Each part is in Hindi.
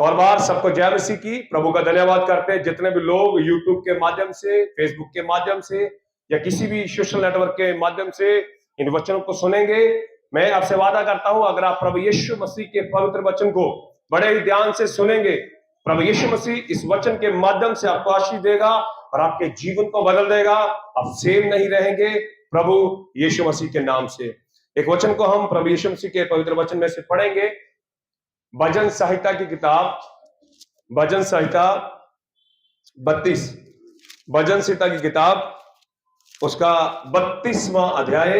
एक और बार सबको जय मसीह की। प्रभु का धन्यवाद करते हैं जितने भी लोग यूट्यूब के माध्यम से, फेसबुक के माध्यम से या किसी भी सोशल नेटवर्क के माध्यम से इन वचनों को सुनेंगे। मैं आपसे वादा करता हूं, अगर आप प्रभु यीशु मसीह के पवित्र वचन को बड़े ही ध्यान से सुनेंगे, प्रभु यीशु मसीह इस वचन के माध्यम से आपको आशीष देगा और आपके जीवन को बदल देगा। आप सेम नहीं रहेंगे प्रभु यीशु मसीह के नाम से। एक वचन को हम प्रभु यीशु मसीह के पवित्र वचन में से पढ़ेंगे। भजन संहिता की किताब, भजन संहिता 32, भजन संहिता की किताब उसका 32वां अध्याय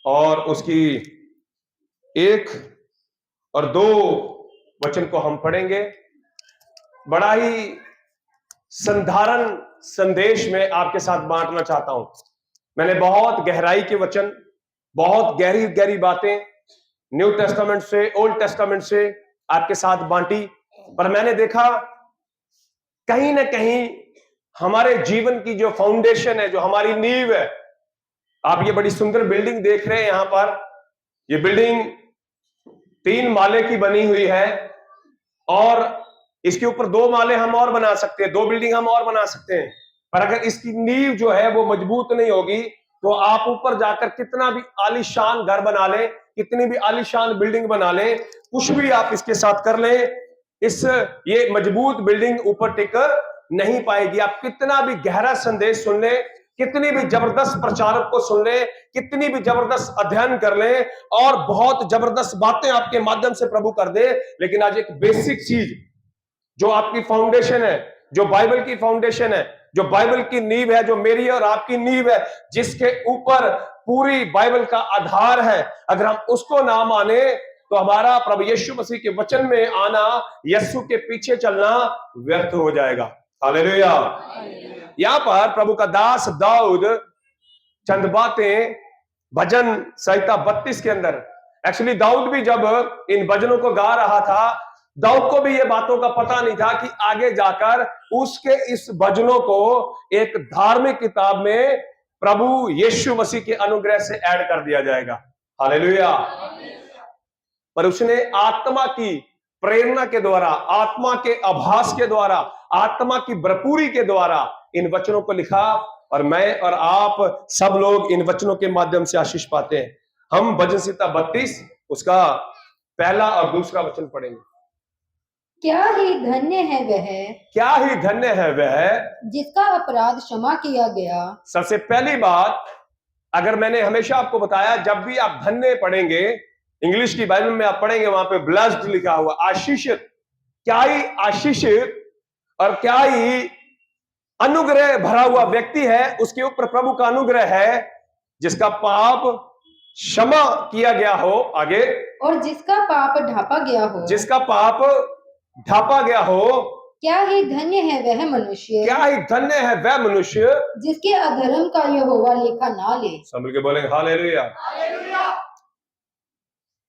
और उसकी 1 और 2 वचन को हम पढ़ेंगे। बड़ा ही संधारण संदेश में आपके साथ बांटना चाहता हूं। मैंने बहुत गहराई के वचन, बहुत गहरी गहरी बातें न्यू टेस्टामेंट से, ओल्ड टेस्टामेंट से आपके साथ बांटी, पर मैंने देखा कहीं ना कहीं हमारे जीवन की जो फाउंडेशन है, जो हमारी नींव है। आप ये बड़ी सुंदर बिल्डिंग देख रहे हैं यहां पर। ये बिल्डिंग 3 माले की बनी हुई है और इसके ऊपर 2 माले हम और बना सकते हैं, 2 बिल्डिंग हम और बना सकते हैं। पर अगर इसकी नींव जो है वो मजबूत नहीं होगी तो आप ऊपर जाकर कितना भी आलीशान घर बना ले, कितनी भी आलीशान बिल्डिंग बना ले, कुछ भी आप इसके साथ कर ले, ये मजबूत बिल्डिंग ऊपर टिक नहीं पाएगी। आप कितना भी गहरा संदेश सुन ले, कितनी भी जबरदस्त प्रचारक को सुन ले, कितनी भी जबरदस्त अध्ययन कर ले और बहुत जबरदस्त बातें आपके माध्यम से प्रभु कर दे, लेकिन आज एक बेसिक चीज जो आपकी फाउंडेशन है, जो बाइबल की फाउंडेशन है, जो बाइबल की नींव है, जो मेरी और आपकी नींव है, जिसके ऊपर पूरी बाइबल का आधार है, अगर हम उसको ना माने तो हमारा प्रभु यीशु मसीह के वचन में आना, यीशु के पीछे चलना व्यर्थ हो जाएगा। हालेलुया। यहां पर प्रभु का दास दाऊद चंद बातें भजन संहिता 32 के अंदर, एक्चुअली दाऊद भी जब इन भजनों को गा रहा था, दाऊद को भी ये बातों का पता नहीं था कि आगे जाकर उसके इस भजनों को एक धार्मिक किताब में प्रभु यीशु मसीह के अनुग्रह से ऐड कर दिया जाएगा। हालेलुया। पर उसने आत्मा की प्रेरणा के द्वारा, आत्मा के आभास के द्वारा, आत्मा की भरपूरी के द्वारा इन वचनों को लिखा और मैं और आप सब लोग इन वचनों के माध्यम से आशीष पाते हैं। हम भजन संहिता 32 उसका पहला और दूसरा वचन पढ़ेंगे। क्या ही धन्य है वह, क्या ही धन्य है वह जिसका अपराध क्षमा किया गया। सबसे पहली बात, अगर मैंने हमेशा आपको बताया, जब भी आप धन्य पढ़ेंगे, इंग्लिश की बाइबल में आप पढ़ेंगे, वहां पे ब्लेस्ड लिखा हुआ, आशीषित। क्या ही आशीषित और क्या ही अनुग्रह भरा हुआ व्यक्ति है, उसके ऊपर प्रभु का अनुग्रह है, जिसका पाप क्षमा किया गया हो। आगे, और जिसका पाप ढापा गया हो, जिसका पाप ढापा गया हो। क्या ही धन्य है वह मनुष्य, क्या ही धन्य है वह मनुष्य जिसके अधर्म का यहोवा लेखा ना ले। सब मिलके बोलेंगे हालेलुया।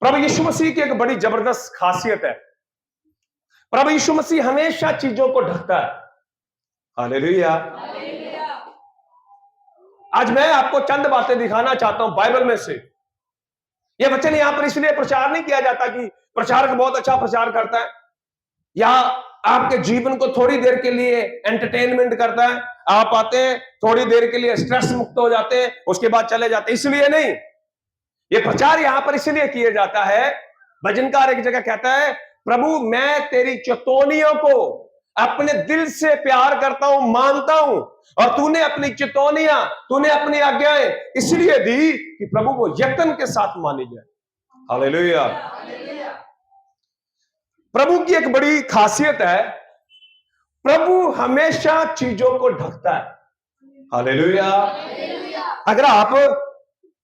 प्रभु यीशु मसीह की एक बड़ी जबरदस्त खासियत है, प्रभु यीशु मसीह हमेशा चीजों को ढकता है। हालेलुया। आज मैं आपको चंद बातें दिखाना चाहता हूं बाइबल में से। यह वचन यहां पर इसलिए प्रचार नहीं किया जाता कि प्रचारक बहुत अच्छा प्रचार करता है या आपके जीवन को थोड़ी देर के लिए एंटरटेनमेंट करता है, आप आते हैं थोड़ी देर के लिए स्ट्रेस मुक्त हो जाते हैं, उसके बाद चले जाते हैं, इसलिए नहीं। ये प्रचार यहां पर इसलिए किया जाता है। भजनकार एक जगह कहता है, प्रभु मैं तेरी चेतौनियों को अपने दिल से प्यार करता हूं, मानता हूं, और तूने अपनी चेतौनियां, तूने अपनी आज्ञाएं इसलिए दी कि प्रभु वो यत्न के साथ मानी जाए। हालेलुया। प्रभु की एक बड़ी खासियत है, प्रभु हमेशा चीजों को ढकता है। हालेलुया। अगर आप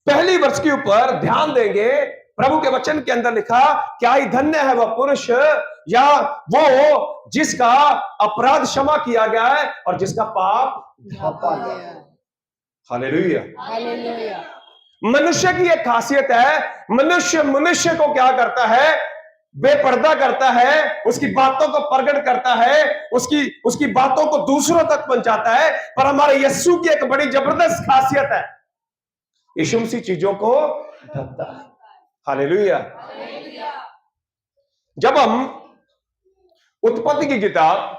पहली वर्ष के ऊपर ध्यान देंगे, प्रभु के वचन के अंदर लिखा, क्या ही धन्य है वह पुरुष या वो जिसका अपराध क्षमा किया गया है और जिसका पाप ढापा गया है। हालेलुया। मनुष्य की एक खासियत है, मनुष्य को क्या करता है, बेपर्दा करता है, उसकी बातों को प्रकट करता है, उसकी बातों को दूसरों तक पहुंचाता है। पर हमारे यीशु की एक बड़ी जबरदस्त खासियत है, यीशु मसीह चीजों को ढकता है। हालेलुया। जब हम उत्पत्ति की किताब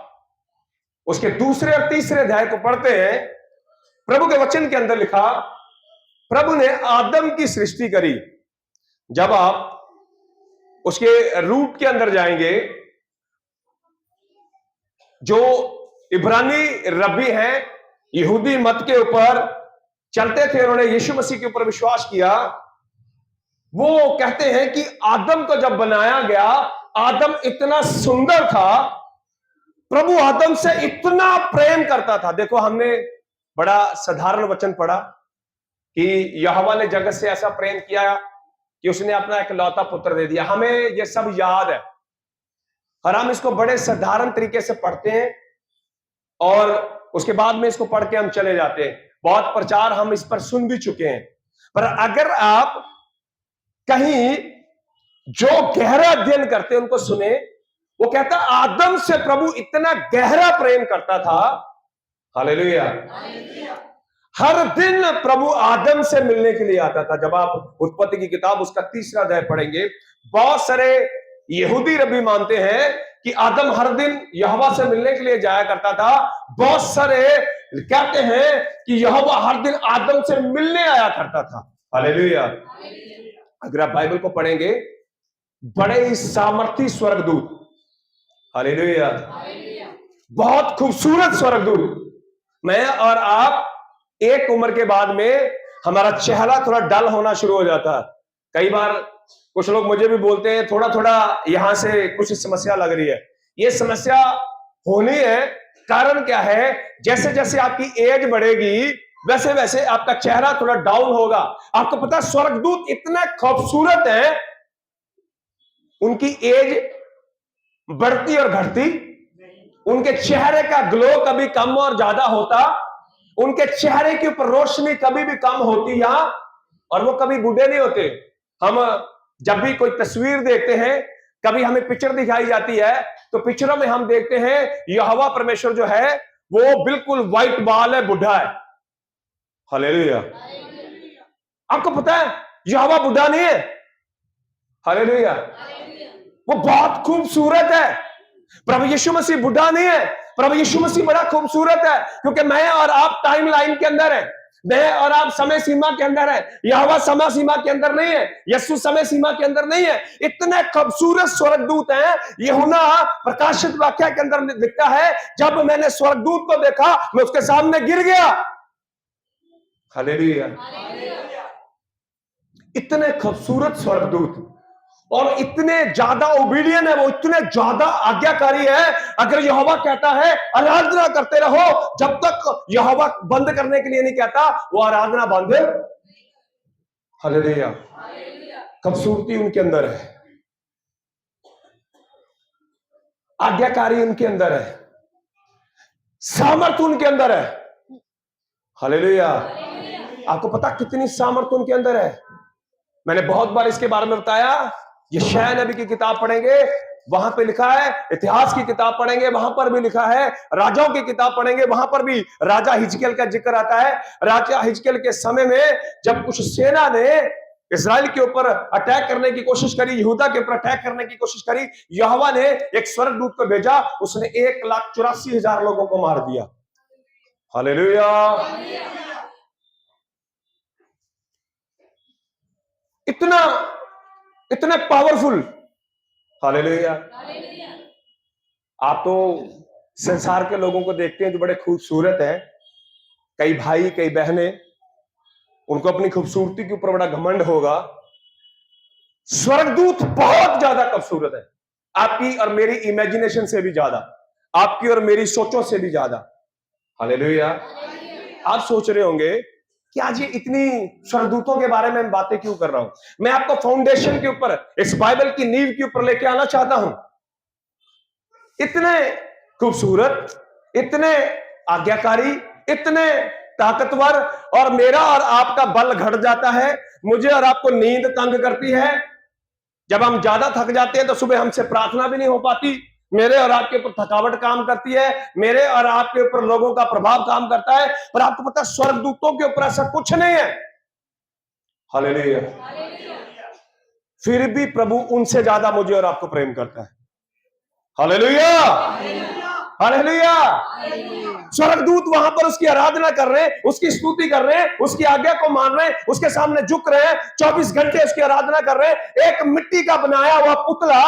उसके दूसरे और तीसरे अध्याय को पढ़ते हैं, प्रभु के वचन के अंदर लिखा, प्रभु ने आदम की सृष्टि करी। जब आप उसके रूट के अंदर जाएंगे, जो इब्रानी रब्बी हैं, यहूदी मत के ऊपर चलते थे, उन्होंने यीशु मसीह के ऊपर विश्वास किया, वो कहते हैं कि आदम को जब बनाया गया, आदम इतना सुंदर था, प्रभु आदम से इतना प्रेम करता था। देखो, हमने बड़ा साधारण वचन पढ़ा कि यहोवा ने जगत से ऐसा प्रेम किया कि उसने अपना इकलौता पुत्र दे दिया। हमें यह सब याद है और हम इसको बड़े साधारण तरीके से पढ़ते हैं और उसके बाद में इसको पढ़ के हम चले जाते हैं। बहुत प्रचार हम इस पर सुन भी चुके हैं, पर अगर आप कहीं जो गहरा अध्ययन करते हैं उनको सुने, वो कहता आदम से प्रभु इतना गहरा प्रेम करता था, हालेलुया, हर दिन प्रभु आदम से मिलने के लिए आता था। जब आप उत्पत्ति की किताब उसका तीसरा अध्याय पढ़ेंगे, बहुत सारे यहूदी रब्बी मानते हैं कि आदम हर दिन यहोवा से मिलने के लिए जाया करता था। बहुत सारे कहते हैं कि यहोवा हर दिन आदम से मिलने आया करता था, हालेलुया। अगर आप बाइबल को पढ़ेंगे, बड़े ही सामर्थी स्वर्गदूत, हालेलुया, बहुत खूबसूरत स्वर्गदूत। मैं और आप एक उम्र के बाद में हमारा चेहरा थोड़ा डल होना शुरू हो जाता है। कई बार कुछ लोग मुझे भी बोलते हैं, थोड़ा थोड़ा यहां से कुछ समस्या लग रही है। ये समस्या होनी है, कारण क्या है, जैसे जैसे आपकी एज बढ़ेगी वैसे वैसे आपका चेहरा थोड़ा डाउन होगा। आपको पता है स्वर्गदूत इतना खूबसूरत है, उनकी एज बढ़ती और घटती, उनके चेहरे का ग्लो कभी कम और ज्यादा होता, उनके चेहरे के ऊपर रोशनी कभी भी कम होती यहां, और वो कभी बूढ़े नहीं होते। हम जब भी कोई तस्वीर देखते हैं, कभी हमें पिक्चर दिखाई जाती है, तो पिक्चरों में हम देखते हैं यहोवा परमेश्वर जो है वो बिल्कुल व्हाइट बाल है, बुढ़ा है, हालेलुया। आपको पता है यहोवा बुढ़ा नहीं है, हालेलुया, वो बहुत खूबसूरत है। प्रभु यीशु मसीह बुढ़ा नहीं है, प्रभु यीशु मसीह बड़ा खूबसूरत है, क्योंकि मैं और आप टाइम लाइन के अंदर है, मैं और आप समय सीमा के अंदर है। यहोवा समय सीमा के अंदर नहीं है, यीशु समय सीमा के अंदर नहीं है। इतने खूबसूरत स्वर्गदूत हैं। यूहन्ना प्रकाशित वाक्य के अंदर लिखता है, जब मैंने स्वर्गदूत को देखा मैं उसके सामने गिर गया, हालेलुया। इतने खूबसूरत स्वर्गदूत और इतने ज्यादा ओबीडियंट है, वो इतने ज्यादा आज्ञाकारी है। अगर यहोवा कहता है आराधना करते रहो, जब तक यहोवा बंद करने के लिए नहीं कहता, वो आराधना बंद, हालेलुया। खूबसूरती उनके अंदर है, आज्ञाकारी उनके अंदर है, सामर्थ उनके अंदर है, हालेलुया। आपको पता कितनी सामर्थ उनके अंदर है? मैंने बहुत बार इसके बारे में बताया। यशायाह नबी की किताब पढ़ेंगे, वहां पे लिखा है, इतिहास की किताब पढ़ेंगे, वहां पर भी लिखा है, राजाओं की किताब पढ़ेंगे, वहां पर भी राजा हिजकिय्याह का जिक्र आता है। राजा हिजकिय्याह के समय में जब कुछ सेना ने इस्राएल के ऊपर अटैक करने की कोशिश करी, यहूदा के ऊपर अटैक करने की कोशिश करी, यहोवा ने एक स्वर्गदूत को भेजा, उसने 1,84,000 लोगों को मार दिया, हालेलुया। इतने पावरफुल, हालेलुया। आप तो संसार के लोगों को देखते हैं जो बड़े खूबसूरत हैं, कई भाई कई बहनें, उनको अपनी खूबसूरती के ऊपर बड़ा घमंड होगा। स्वर्गदूत बहुत ज्यादा खूबसूरत है, आपकी और मेरी इमेजिनेशन से भी ज्यादा, आपकी और मेरी सोचों से भी ज्यादा, हालेलुया। आप सोच रहे होंगे कि आज ये इतनी स्वर्गदूतों के बारे में बातें क्यों कर रहा हूं। मैं आपको फाउंडेशन के ऊपर, इस बाइबल की नींव के ऊपर लेके आना चाहता हूं। इतने खूबसूरत, इतने आज्ञाकारी, इतने ताकतवर, और मेरा और आपका बल घट जाता है, मुझे और आपको नींद तंग करती है। जब हम ज्यादा थक जाते हैं तो सुबह हमसे प्रार्थना भी नहीं हो पाती। मेरे और आपके ऊपर थकावट काम करती है, मेरे और आपके ऊपर लोगों का प्रभाव काम करता है, पर आपको पता है स्वर्गदूतों के ऊपर ऐसा कुछ नहीं है, हालेलुया। फिर भी प्रभु उनसे ज्यादा मुझे और आपको प्रेम करता है, हालेलुया, हालेलुया। स्वर्गदूत वहां पर उसकी आराधना कर रहे हैं, उसकी स्तुति कर रहे हैं, उसकी आज्ञा को मान रहे हैं, उसके सामने झुक रहे हैं, 24 घंटे उसकी आराधना कर रहे हैं। एक मिट्टी का बनाया हुआ पुतला,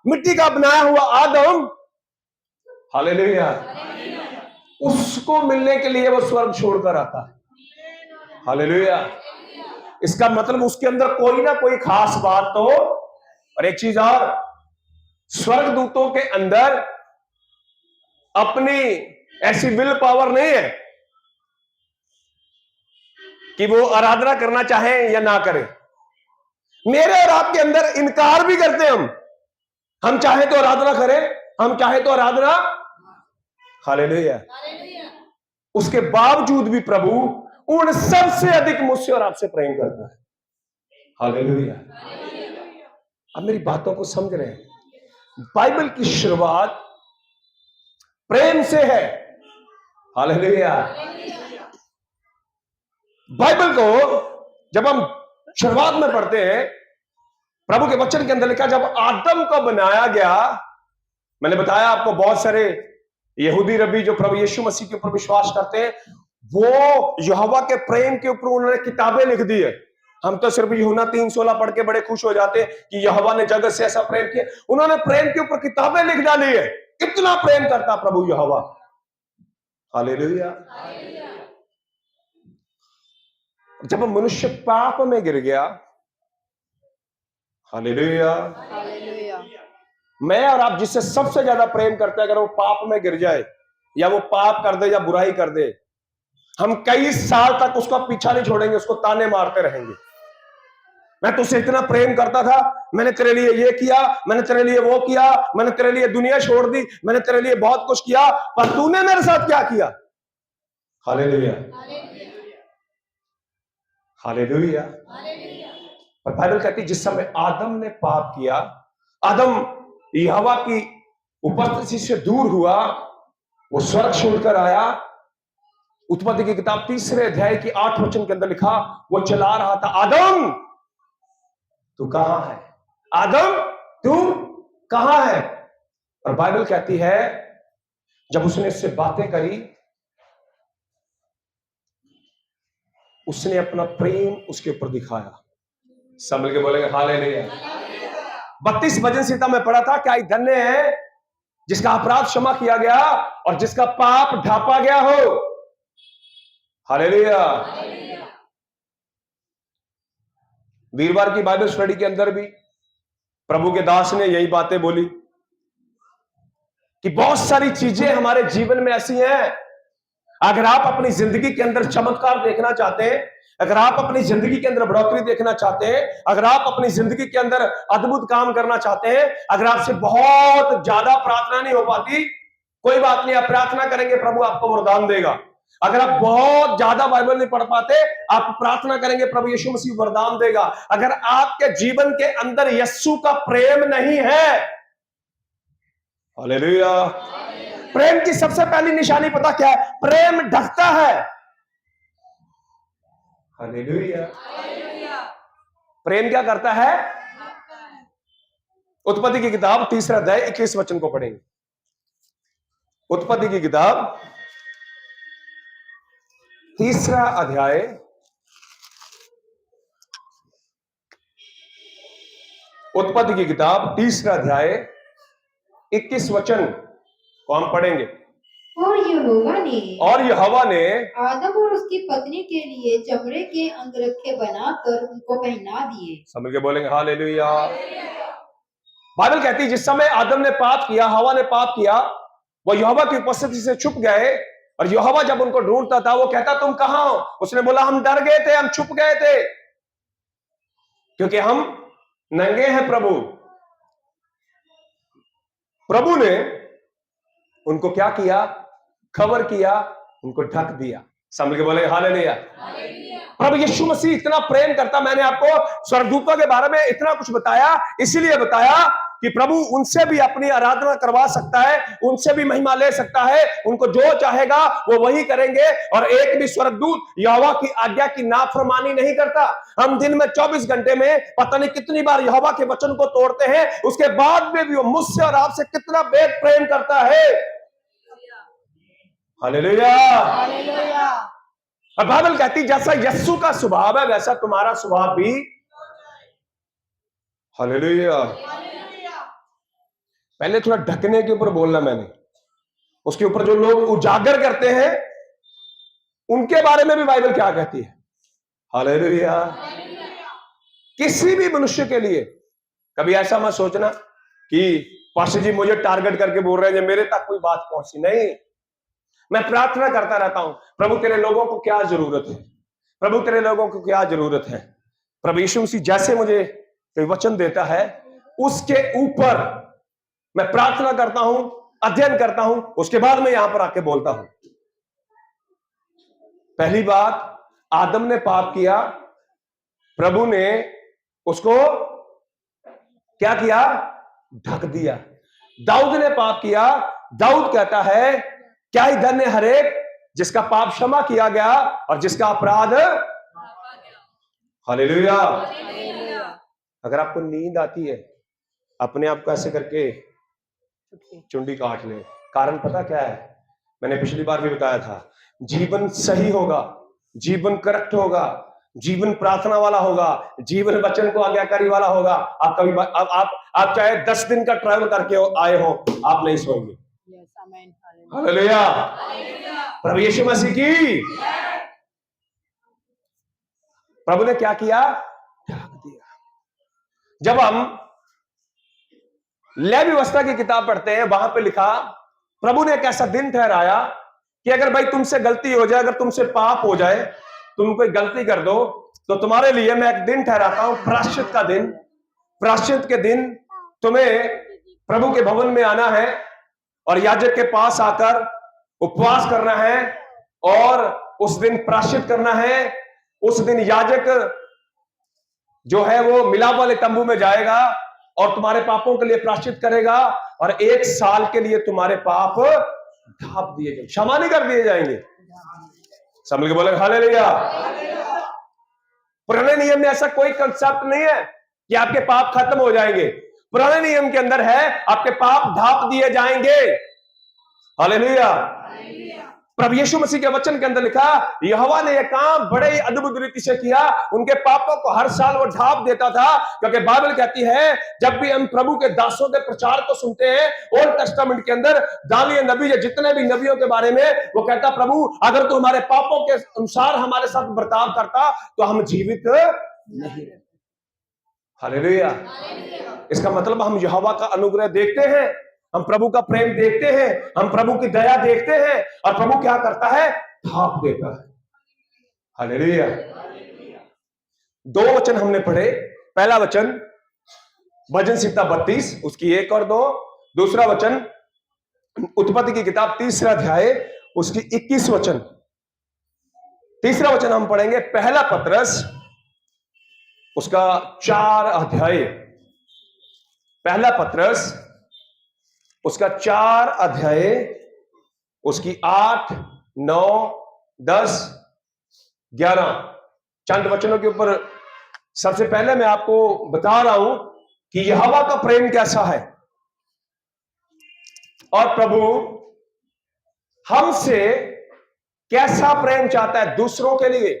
मिट्टी का बनाया हुआ आदम, हालेलुया, उसको मिलने के लिए वो स्वर्ग छोड़कर आता है। हालेलुया। इसका मतलब उसके अंदर कोई ना कोई खास बात तो। और एक चीज और, स्वर्गदूतों के अंदर अपनी ऐसी विल पावर नहीं है कि वो आराधना करना चाहें या ना करें। मेरे और आपके अंदर इनकार भी करते हैं हम चाहे तो आराधना करें, हम चाहे तो आराधना, हालेलुया। उसके बावजूद भी प्रभु उन सबसे अधिक मुझसे और आपसे प्रेम करता है। हालेलुया। अब मेरी बातों को समझ रहे हैं? बाइबल की शुरुआत प्रेम से है। हालेलुया। बाइबल को जब हम शुरुआत में पढ़ते हैं, प्रभु के वचन के अंदर लिखा जब आदम को बनाया गया, मैंने बताया आपको बहुत सारे यहूदी रब्बी जो प्रभु यीशु मसीह के ऊपर विश्वास करते हैं, वो यहोवा के प्रेम के ऊपर उन्होंने किताबें लिख दी है। हम तो सिर्फ यूहन्ना 3:16 पढ़ के बड़े खुश हो जाते हैं कि यहोवा ने जगत से ऐसा प्रेम किया। उन्होंने प्रेम के ऊपर किताबें लिख डाली है। कितना प्रेम करता प्रभु यहोवा। हालेलुया। जब मनुष्य पाप में गिर गया, हालेलुया, मैं और आप जिससे सबसे ज्यादा प्रेम करते हैं, अगर वो पाप में गिर जाए या वो पाप कर दे या बुराई कर दे, हम कई साल तक उसका पीछा नहीं छोड़ेंगे, उसको ताने मारते रहेंगे। मैं तुझसे इतना प्रेम करता था, मैंने तेरे लिए ये किया, मैंने तेरे लिए वो किया, मैंने तेरे लिए दुनिया छोड़ दी, मैंने तेरे लिए बहुत कुछ किया, पर तूने मेरे साथ क्या किया। Hallelujah, hallelujah. पर बाइबल कहती जिस समय आदम ने पाप किया, आदम यहोवा की उपस्थिति से दूर हुआ, वो स्वर्ग छोड़कर आया। उत्पत्ति की किताब 3 अध्याय की 8 वचन के अंदर लिखा, वो चला रहा था, आदम तू कहां है, आदम तू कहां है। और बाइबल कहती है जब उसने इससे बातें करी, उसने अपना प्रेम उसके ऊपर दिखाया। सब मिलके बोलेंगे हालेलुया। 32 भजन संहिता में पढ़ा था, क्या धन्य है जिसका अपराध क्षमा किया गया और जिसका पाप ढांपा गया हो। हालेलुया। वीरवार की बाइबल स्टडी के अंदर भी प्रभु के दास ने यही बातें बोली कि बहुत सारी चीजें हमारे जीवन में ऐसी हैं, अगर आप अपनी जिंदगी के अंदर चमत्कार देखना चाहते हैं, अगर आप अपनी जिंदगी के अंदर बढ़ोतरी देखना चाहते हैं, अगर आप अपनी जिंदगी के अंदर अद्भुत काम करना चाहते हैं, अगर आपसे बहुत ज्यादा प्रार्थना नहीं हो पाती, कोई बात नहीं, आप प्रार्थना करेंगे, प्रभु आपको वरदान देगा। अगर आप बहुत ज्यादा बाइबल नहीं पढ़ पाते, आप प्रार्थना करेंगे, प्रभु यीशु मसीह वरदान देगा। अगर आपके जीवन के अंदर यीशु का प्रेम नहीं है, हालेलुया, प्रेम की सबसे पहली निशानी पता क्या है? प्रेम ढकता है। हालेलुया। प्रेम क्या करता है? उत्पत्ति की किताब 3 अध्याय 21 वचन को पढ़ेंगे। उत्पत्ति की किताब 3 अध्याय 3 अध्याय 21 वचन को हम पढ़ेंगे। और यहोवा ने आदम और उसकी पत्नी के लिए चमड़े के अंगरखे बनाकर उनको पहना दिए। समझ के बोलेंगे हालेलुया। बाइबल कहती है जिस समय आदम ने पाप किया, हवा ने पाप किया, वो यहोवा की उपस्थिति से छुप गए। और यहोवा जब उनको ढूंढता था, वो कहता तुम कहां हो? उसने बोला हम डर गए थे, हम छुप गए थे, क्योंकि हम नंगे हैं। प्रभु ने उनको क्या किया? कवर किया, उनको ढक दिया। समझ के बोले हालेलुया। प्रभु यीशु मसीह इतना प्रेम करता। मैंने आपको स्वर्गदूतों के बारे में इतना कुछ बताया, इसीलिए बताया कि प्रभु उनसे भी अपनी आराधना करवा सकता है, उनसे भी महिमा ले सकता है। उनको जो चाहेगा वो वही करेंगे, और एक भी स्वर्गदूत यहोवा की आज्ञा की नाफरमानी नहीं करता। हम दिन में 24 घंटे में पता नहीं कितनी बार यहोवा के वचन को तोड़ते हैं, उसके बाद में भी वो मुझसे और आपसे कितना बेहद प्रेम करता है। हालेलुया। हालेलुया। और बाइबल कहती जैसा यीशु का स्वभाव है वैसा तुम्हारा स्वभाव भी। हालेलुया। पहले थोड़ा ढकने के ऊपर बोलना मैंने, उसके ऊपर जो लोग उजागर करते हैं उनके बारे में भी बाइबल क्या कहती है। हालेलुया। किसी भी मनुष्य के लिए कभी ऐसा मत सोचना कि पास्टर जी मुझे टारगेट करके बोल रहे हैं, मेरे तक कोई बात पहुंची नहीं। मैं प्रार्थना करता रहता हूं, प्रभु तेरे लोगों को क्या जरूरत है, प्रभु तेरे लोगों को क्या जरूरत है। प्रभु यीशु मसीह जैसे मुझे कोई वचन देता है उसके ऊपर मैं प्रार्थना करता हूं, अध्ययन करता हूं, उसके बाद मैं यहां पर आके बोलता हूं। पहली बात, आदम ने पाप किया, प्रभु ने उसको क्या किया, ढक दिया। दाऊद ने पाप किया, दाऊद कहता है क्या ही धन्य हर एक जिसका पाप क्षमा किया गया और जिसका अपराध। हालेलुया। अगर आपको नींद आती है अपने आप को ऐसे करके चुंडी काट ले। कारण पता क्या है, मैंने पिछली बार भी बताया था, जीवन सही होगा, जीवन करेक्ट होगा, जीवन प्रार्थना वाला होगा, जीवन वचन को आज्ञाकारी वाला होगा। आप कभी आप चाहे 10 दिन का ट्रैवल करके आए हो, आप नहीं सोएंगे। हालेलुया। प्रभु यीशु मसीह की। प्रभु ने क्या किया, ढक दिया। जब हम लय व्यवस्था की किताब पढ़ते हैं वहां पे लिखा, प्रभु ने एक ऐसा दिन ठहराया कि अगर भाई तुमसे गलती हो जाए, अगर तुमसे पाप हो जाए, तुम कोई गलती कर दो, तो तुम्हारे लिए मैं एक दिन ठहराता हूं, प्रायश्चित का दिन। प्रायश्चित के दिन तुम्हें प्रभु के भवन में आना है और याजक के पास आकर उपवास करना है और उस दिन प्रायश्चित करना है। उस दिन याजक जो है वो मिलाप वाले तंबू में जाएगा और तुम्हारे पापों के लिए प्रायश्चित करेगा, और 1 साल के लिए तुम्हारे पाप ढाप दिए जाएंगे, क्षमा नहीं कर दिए जाएंगे। समझ के बोले हालेलुया। पुराने नियम में ऐसा कोई कंसेप्ट नहीं है कि आपके पाप खत्म हो जाएंगे। पुराने नियम के अंदर है आपके पाप ढाप दिए जाएंगे। हालेलुया। प्रभु यीशु मसीह के वचन के अंदर लिखा, यहोवा ने यह काम बड़े ही अद्भुत रीति से किया, उनके पापों को हर साल वो ढाप देता था। क्योंकि बाइबल कहती है जब भी हम प्रभु के दासों के प्रचार को सुनते हैं ओल्ड टेस्टामेंट के अंदर, दानियेल नबी या जितने भी नबियों के बारे में वो कहता, प्रभु अगर तू हमारे पापों के अनुसार हमारे साथ बर्ताव करता तो हम जीवित नहीं। हालेलुया। इसका मतलब हम यहोवा का अनुग्रह देखते हैं, हम प्रभु का प्रेम देखते हैं, हम प्रभु की दया देखते हैं, और प्रभु क्या करता है, ढाप देता है। हालेलुया। 2 वचन हमने पढ़े। पहला वचन भजन संहिता 32 उसकी 1 और 2। दूसरा वचन उत्पत्ति की किताब 3 अध्याय उसकी 21 वचन। तीसरा वचन हम पढ़ेंगे पहला पत्रस उसका 4 अध्याय। पहला पत्रस उसका 4 अध्याय उसकी 8, 9, 10, 11 चंद वचनों के ऊपर सबसे पहले मैं आपको बता रहा हूं कि यहोवा का प्रेम कैसा है और प्रभु हमसे कैसा प्रेम चाहता है दूसरों के लिए।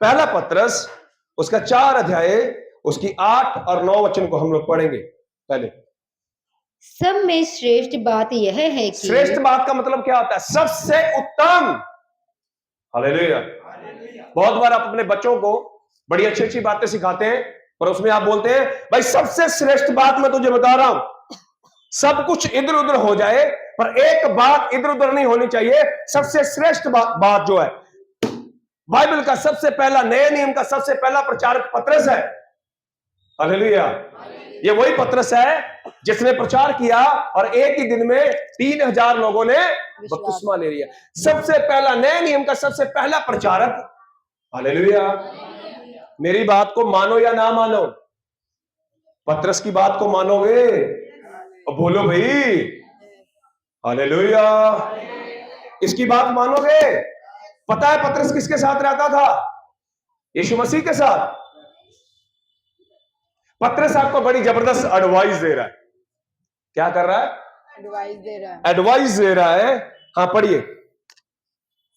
पहला पत्रस उसका 4 अध्याय उसकी 8 और 9 वचन को हम लोग पढ़ेंगे। पहले, सब में श्रेष्ठ बात यह है कि श्रेष्ठ बात का मतलब क्या होता है, सबसे उत्तम। हालेलुया। बहुत बार आप अपने बच्चों को बड़ी अच्छी अच्छी बातें सिखाते हैं और उसमें आप बोलते हैं भाई सबसे श्रेष्ठ बात मैं तुझे बता रहा हूं, सब कुछ इधर उधर हो जाए पर एक बात इधर उधर नहीं होनी चाहिए। सबसे श्रेष्ठ बात जो है, बाइबल का सबसे पहला, नए नियम का सबसे पहला प्रचारक पत्रस है। हालेलुया। ये वही पत्रस है जिसने प्रचार किया और एक ही दिन में 3000 लोगों ने बपतिस्मा ले लिया। सबसे पहला, नए नियम का सबसे पहला प्रचारक। हालेलुया। मेरी बात को मानो या ना मानो, पतरस की बात को मानोगे? और बोलो भाई हालेलुया। इसकी बात मानोगे? पता है पतरस किसके साथ रहता था? यीशु मसीह के साथ। पतरस आपको बड़ी जबरदस्त एडवाइस दे रहा है। क्या कर रहा है? एडवाइस दे रहा है। एडवाइस दे रहा है। हाँ पढ़िए।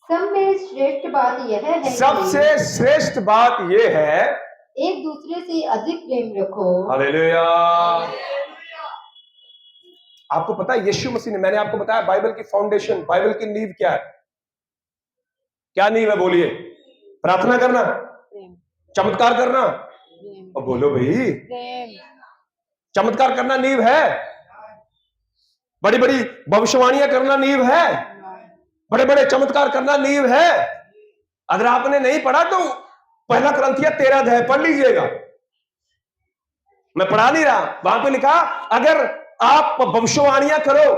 सब में श्रेष्ठ बात यह है कि सबसे श्रेष्ठ बात यह है एक दूसरे से अधिक प्रेम रखो। हालेलुया। आपको पता है यीशु मसीह ने, मैंने आपको बताया बाइबल की फाउंडेशन, बाइबल की नींव क्या है? क्या नींव है? बोलिए। प्रार्थना करना, चमत्कार करना। और बोलो भाई, चमत्कार करना नींव है। बड़ी बड़ी भविष्यवाणियां करना नींव है। बड़े बड़े चमत्कार करना नींव है। अगर आपने नहीं पढ़ा तो पहला कुरिन्थियों 13 अध्याय पढ़ लीजिएगा। मैं पढ़ा नहीं रहा, वहां पे लिखा अगर आप भविष्यवाणियां करो,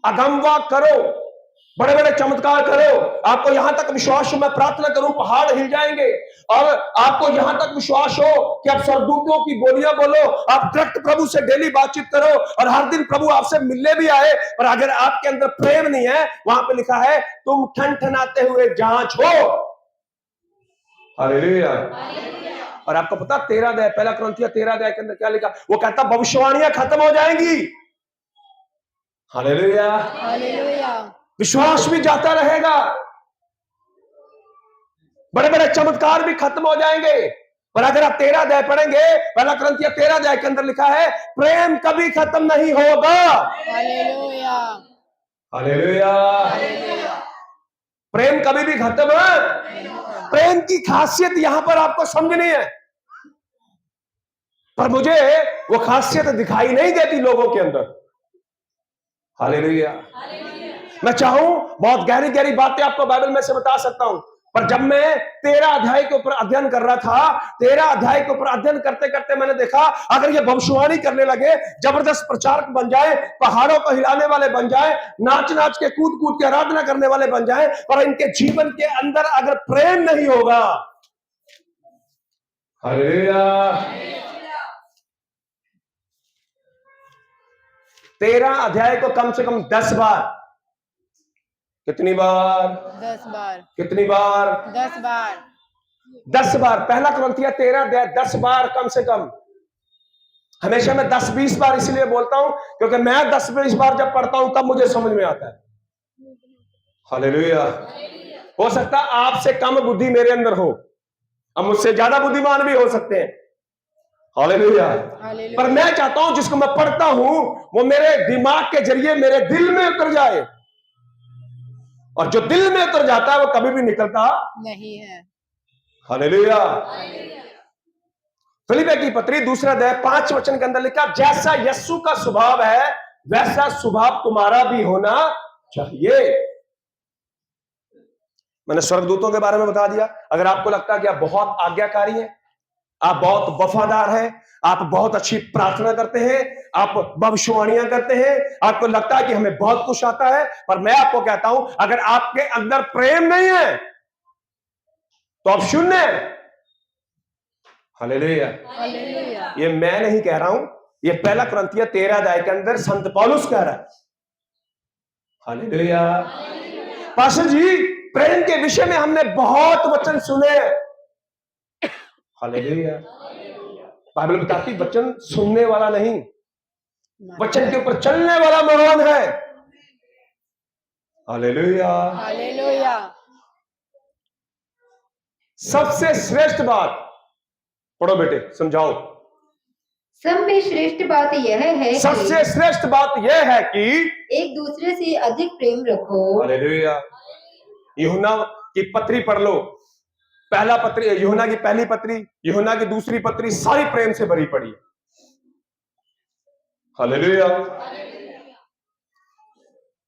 अगमवाक करो, बड़े बड़े चमत्कार करो, आपको यहां तक विश्वास हो, मैं प्रार्थना करूं पहाड़ हिल जाएंगे, और आपको यहां तक विश्वास हो कि आप स्वर्गदूतों की बोलियां बोलो, आप डायरेक्ट प्रभु से डेली बातचीत करो और हर दिन प्रभु आपसे मिलने भी आए, पर अगर आपके अंदर प्रेम नहीं है, वहां पे लिखा है तुम ठनठनाते हुए जांच हो। हालेलुया। और आपको पता 13 अध्याय, पहला कुरिन्थियों 13 अध्याय के अंदर क्या लिखा? वो कहता भविष्यवाणियां खत्म हो जाएंगी। हालेलुया। हालेलुया। विश्वास भी जाता रहेगा, बड़े बड़े चमत्कार भी खत्म हो जाएंगे। पर अगर आप 13 अध्याय पढ़ेंगे, पहला कुरिन्थियों 13 अध्याय के अंदर लिखा है प्रेम कभी खत्म नहीं होगा। हालेलुया। हालेलुया। प्रेम कभी भी खत्म है। प्रेम की खासियत यहां पर आपको समझनी है, पर मुझे वो खासियत दिखाई नहीं देती लोगों के अंदर। हालेलुया। मैं चाहूं बहुत गहरी गहरी बातें आपको बाइबल में से बता सकता हूं, पर जब मैं 13 अध्याय के ऊपर अध्ययन कर रहा था, 13 अध्याय के ऊपर अध्ययन करते करते मैंने देखा अगर ये भविष्यवाणी करने लगे, जबरदस्त प्रचारक बन जाए, पहाड़ों को हिलाने वाले बन जाए, नाच नाच के कूद कूद के आराधना करने वाले बन जाए, पर इनके जीवन के अंदर अगर प्रेम नहीं होगा। हालेलुया। 13 अध्याय को कम से कम 10 बार, कितनी बार? 10 बार। कितनी बार? 10 बार। 10 बार। पहला कुरिन्थियों 13 अध्याय 10 बार कम से कम। हमेशा मैं 10-20 बार इसलिए बोलता हूं क्योंकि मैं 10-20 बार जब पढ़ता हूं तब मुझे समझ में आता है। हालेलुया। हो सकता है आपसे कम बुद्धि मेरे अंदर हो, अब मुझसे ज्यादा बुद्धिमान भी हो सकते हैं। हालेलुया। पर मैं चाहता हूं जिसको मैं पढ़ता हूं वो मेरे दिमाग के जरिए मेरे दिल में उतर जाए, और जो दिल में उतर जाता है वो कभी भी निकलता नहीं है। हालेलुया। फिलिप्पियों की पत्री 2 अध्याय 5 वचन के अंदर लिखा जैसा यीशु का स्वभाव है वैसा स्वभाव तुम्हारा भी होना चाहिए। मैंने स्वर्गदूतों के बारे में बता दिया। अगर आपको लगता है कि आप बहुत आज्ञाकारी हैं, आप बहुत वफादार हैं, आप बहुत अच्छी प्रार्थना करते हैं, आप भविष्यवाणियां करते हैं, आपको लगता है कि हमें बहुत कुछ आता है, पर मैं आपको कहता हूं अगर आपके अंदर प्रेम नहीं है तो आप शून्य हैं। हालेलुया। हालेलुया। ये मैं नहीं कह रहा हूं, ये पहला कुरिन्थियों 13 अध्याय के अंदर संत पौलुस कह रहा है। हालेलुया। पास्टर जी प्रेम के विषय में हमने बहुत वचन सुने। हालेलुया। बाइबल बताती वचन सुनने वाला नहीं, वचन के ऊपर चलने वाला महान है। हालेलुया। हालेलुया। सबसे श्रेष्ठ बात पढ़ो बेटे, समझाओ। सब में श्रेष्ठ बात यह है कि सबसे श्रेष्ठ बात यह है कि एक दूसरे से अधिक प्रेम रखो। हालेलुया। यूहन्ना की पत्री पढ़ लो, पहला पत्री, यूहन्ना की पहली पत्री, यूहन्ना की दूसरी पत्री, सारी प्रेम से भरी पड़ी। हालेलुया।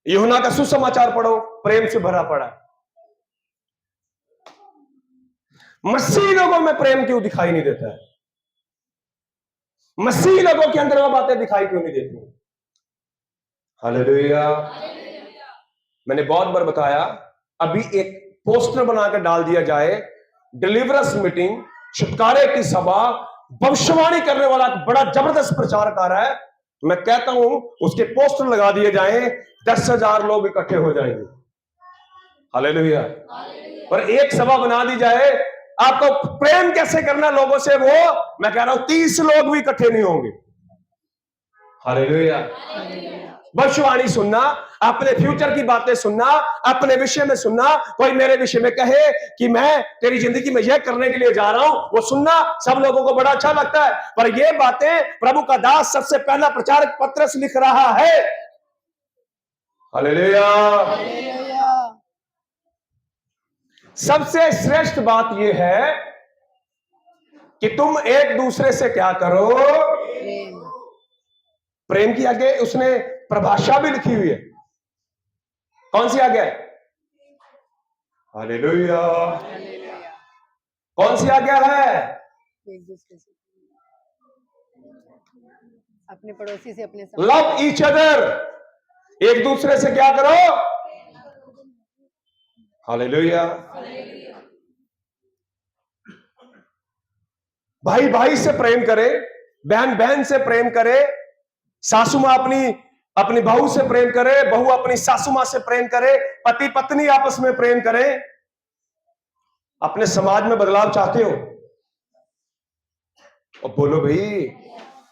यूहन्ना का सुसमाचार पढ़ो, प्रेम से भरा पड़ा। मसीह लोगों में प्रेम क्यों दिखाई नहीं देता है? मसीह लोगों के अंदर वो बातें दिखाई क्यों नहीं देती? हालेलुया। मैंने बहुत बार बताया, अभी एक पोस्टर बनाकर डाल दिया जाए, डिलीवरेंस मीटिंग, छुटकारे की सभा, भविष्यवाणी करने वाला एक बड़ा जबरदस्त प्रचारकार है। मैं कहता हूं उसके पोस्टर लगा दिए जाएं, 10,000 लोग इकट्ठे हो जाएंगे। हालेलुया। और एक सभा बना दी जाए, आपको प्रेम कैसे करना लोगों से, वो मैं कह रहा हूं 30 लोग भी इकट्ठे नहीं होंगे। हालेलुया। भविष्यवाणी सुनना, अपने फ्यूचर की बातें सुनना, अपने विषय में सुनना, कोई मेरे विषय में कहे कि मैं तेरी जिंदगी में यह करने के लिए जा रहा हूं, वो सुनना सब लोगों को बड़ा अच्छा लगता है। पर ये बातें प्रभु का दास सबसे पहला प्रचारक पत्रस लिख रहा है। हालेलुया। सबसे श्रेष्ठ बात यह है कि तुम एक दूसरे से क्या करो, प्रेम की आगे उसने प्रभाषा भी लिखी हुई है। कौन सी आज्ञा है? हालेलुया। कौन सी आज्ञा है? एक दूसरे से, अपने पड़ोसी से, अपने लव ईच अदर, एक दूसरे से क्या करो। हालेलुया। भाई भाई से प्रेम करे, बहन बहन से प्रेम करे, सासू मां अपनी बहू से प्रेम करे, बहू अपनी सासू मां से प्रेम करे, पति पत्नी आपस में प्रेम करे। अपने समाज में बदलाव चाहते हो और बोलो भाई,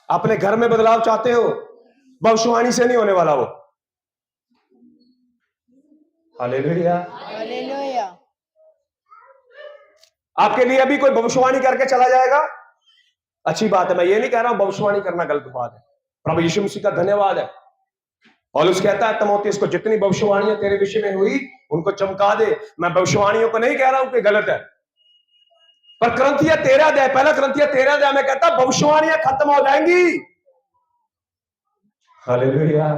अपने घर में बदलाव चाहते हो, भविष्यवाणी से नहीं होने वाला वो। हालेलुया। हालेलुया। आपके लिए अभी कोई भविष्यवाणी करके चला जाएगा, अच्छी बात है, मैं ये नहीं कह रहा हूं भविष्यवाणी करना गलत बात है। प्रभु यीशु मसीह का धन्यवाद है। पौलुस कहता है तीमुथियुस को, जितनी भविष्यवाणियां तेरे विषय में हुई उनको चमका दे। मैं भविष्यवाणियों को नहीं कह रहा हूं कि गलत है, पर क्रंथिया 13 अध्याय, पहला क्रंथिया 13 अध्याय में कहता भविष्यवाणियां खत्म हो जाएंगी। हालेलुया।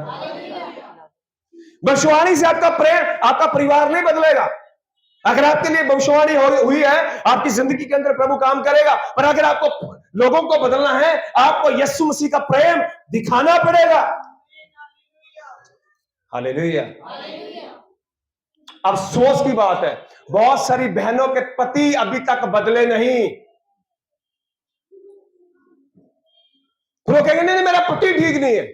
भविष्यवाणी से आपका प्रेम, आपका परिवार नहीं बदलेगा। अगर आपके लिए भविष्यवाणी हुई है, आपकी जिंदगी के अंदर प्रभु काम करेगा। पर अगर आपको लोगों को बदलना है, आपको यीशु मसीह का प्रेम दिखाना पड़ेगा। हालेलुया। अफसोस की बात है, बहुत सारी बहनों के पति अभी तक बदले नहीं। वो कहेंगे नहीं मेरा पति ठीक नहीं है,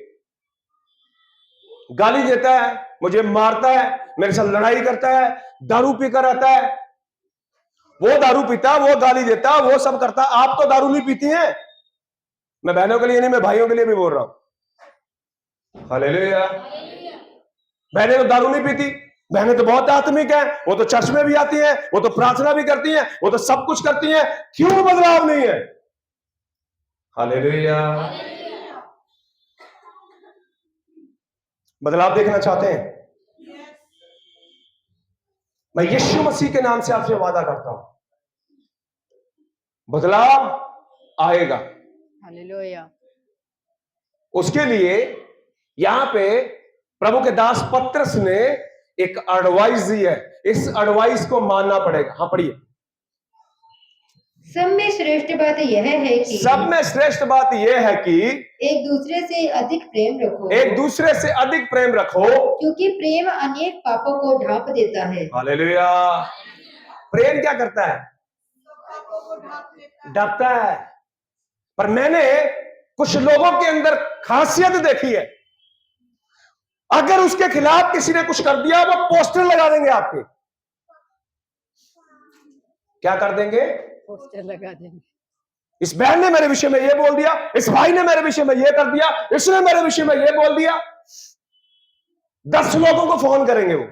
गाली देता है, मुझे मारता है, मेरे साथ लड़ाई करता है, दारू पीकर आता है। वो दारू पीता, वो गाली देता, वो सब करता, आप तो दारू नहीं पीती हैं। मैं बहनों के लिए नहीं, मैं भाइयों के लिए भी बोल रहा हूं। हालेलुया। बहनें तो दारू नहीं पीती, बहनें तो बहुत आत्मिक हैं, वो तो चर्च में भी आती हैं, वो तो प्रार्थना भी करती हैं, वो तो सब कुछ करती हैं। क्यों बदलाव नहीं है? हालेलुया। बदलाव देखना चाहते हैं? मैं यीशु मसीह के नाम से आपसे वादा करता हूं, बदलाव आएगा। हालेलुया। उसके लिए यहां पे प्रभु के दास पत्रस ने एक एडवाइस दी है, इस एडवाइस को मानना पड़ेगा। हाँ पढ़िए। सब में श्रेष्ठ बात यह है कि सब में श्रेष्ठ बात यह है कि एक दूसरे से अधिक प्रेम रखो, एक दूसरे से अधिक प्रेम रखो, क्योंकि प्रेम अनेक पापों को ढांप देता है। हालेलुया। प्रेम क्या करता है? ढकता है। पर मैंने कुछ लोगों के अंदर खासियत देखी है, अगर उसके खिलाफ किसी ने कुछ कर दिया वो पोस्टर लगा देंगे आपके। क्या कर देंगे? पोस्टर लगा देंगे। इस बहन ने मेरे विषय में ये बोल दिया, इस भाई ने मेरे विषय में ये कर दिया, इसने मेरे विषय में ये बोल दिया। 10 लोगों को फोन करेंगे वो।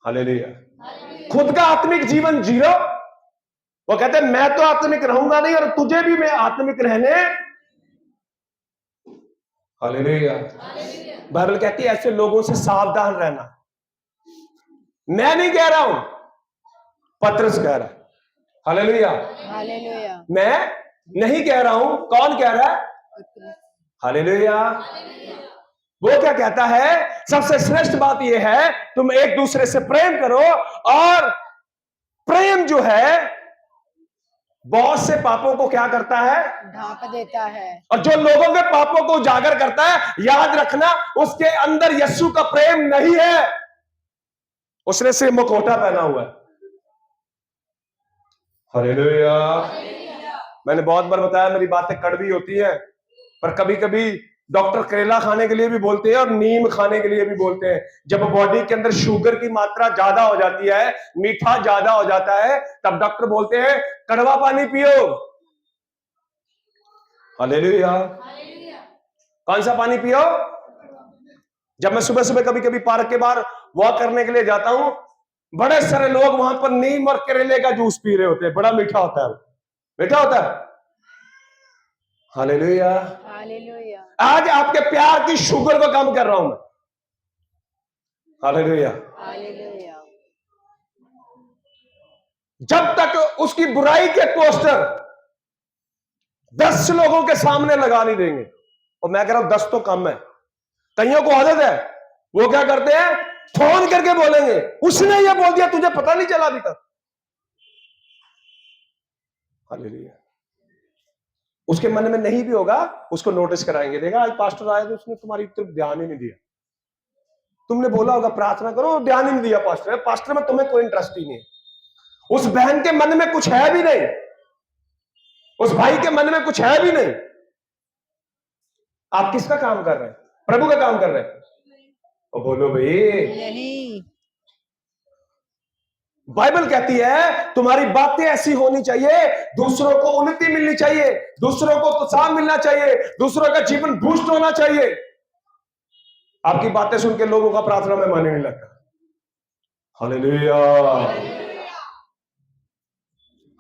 हालेलुया। खुद का आत्मिक जीवन जीरो, वो कहते हैं मैं तो आत्मिक रहूंगा नहीं और तुझे भी मैं आत्मिक रहने। हालेलुया। बाइबल कहती है ऐसे लोगों से सावधान रहना। मैं नहीं कह रहा हूं, पत्रस कह रहा है। हालेलुया। हालेलुया। मैं नहीं कह रहा हूं, कौन कह रहा है? हालेलुया। वो क्या कहता है? सबसे श्रेष्ठ बात यह है तुम एक दूसरे से प्रेम करो, और प्रेम जो है बहुत से पापों को क्या करता है? ढांप देता है। और जो लोगों के पापों को उजागर करता है, याद रखना उसके अंदर यीशु का प्रेम नहीं है, उसने सिर्फ मुखौटा पहना हुआ है। हालेलुया। मैंने बहुत बार बताया मेरी बातें कड़वी होती है, पर कभी कभी डॉक्टर करेला खाने के लिए भी बोलते हैं और नीम खाने के लिए भी बोलते हैं। जब बॉडी के अंदर शुगर की मात्रा ज्यादा हो जाती है, मीठा ज्यादा हो जाता है, तब डॉक्टर बोलते हैं कड़वा पानी पियो। हालेलुया। कौन सा पानी पियो? जब मैं सुबह सुबह कभी कभी पार्क के बाहर वॉक करने के लिए जाता हूं, बड़े सारे लोग वहां पर नीम और करेले का जूस पी रहे होते हैं। बड़ा मीठा होता है, मीठा होता है। हालेलुया। हालेलुया। आज आपके प्यार की शुगर को कम कर रहा हूं मैं। हालेलुया। हालेलुया। जब तक उसकी बुराई के पोस्टर 10 लोगों के सामने लगा नहीं देंगे, और मैं कह रहा हूं 10 तो कम है, कईयों को आदत है, वो क्या करते हैं, फोन करके बोलेंगे उसने ये बोल दिया, तुझे पता नहीं चला अभी तक। हालेलुया। उसके मन में नहीं भी होगा, उसको नोटिस कराएंगे, देखा आज पास्टर आया तो उसने तुम्हारी तरफ ध्यान ही नहीं दिया। तुमने बोला होगा प्रार्थना करो, ध्यान ही नहीं दिया पास्टर। पास्टर में तुम्हें कोई इंटरेस्ट ही नहीं है। उस बहन के मन में कुछ है भी नहीं, उस भाई के मन में कुछ है भी नहीं। आप किसका काम कर रहे हैं? प्रभु का काम कर रहे हैं। और बोलो भाई, नहीं। बाइबल कहती है तुम्हारी बातें ऐसी होनी चाहिए, दूसरों को उन्नति मिलनी चाहिए, दूसरों को उत्साह मिलना चाहिए, दूसरों का जीवन बूस्ट होना चाहिए। आपकी बातें सुन के लोगों का प्रार्थना में मन नहीं लगता। हालेलुया।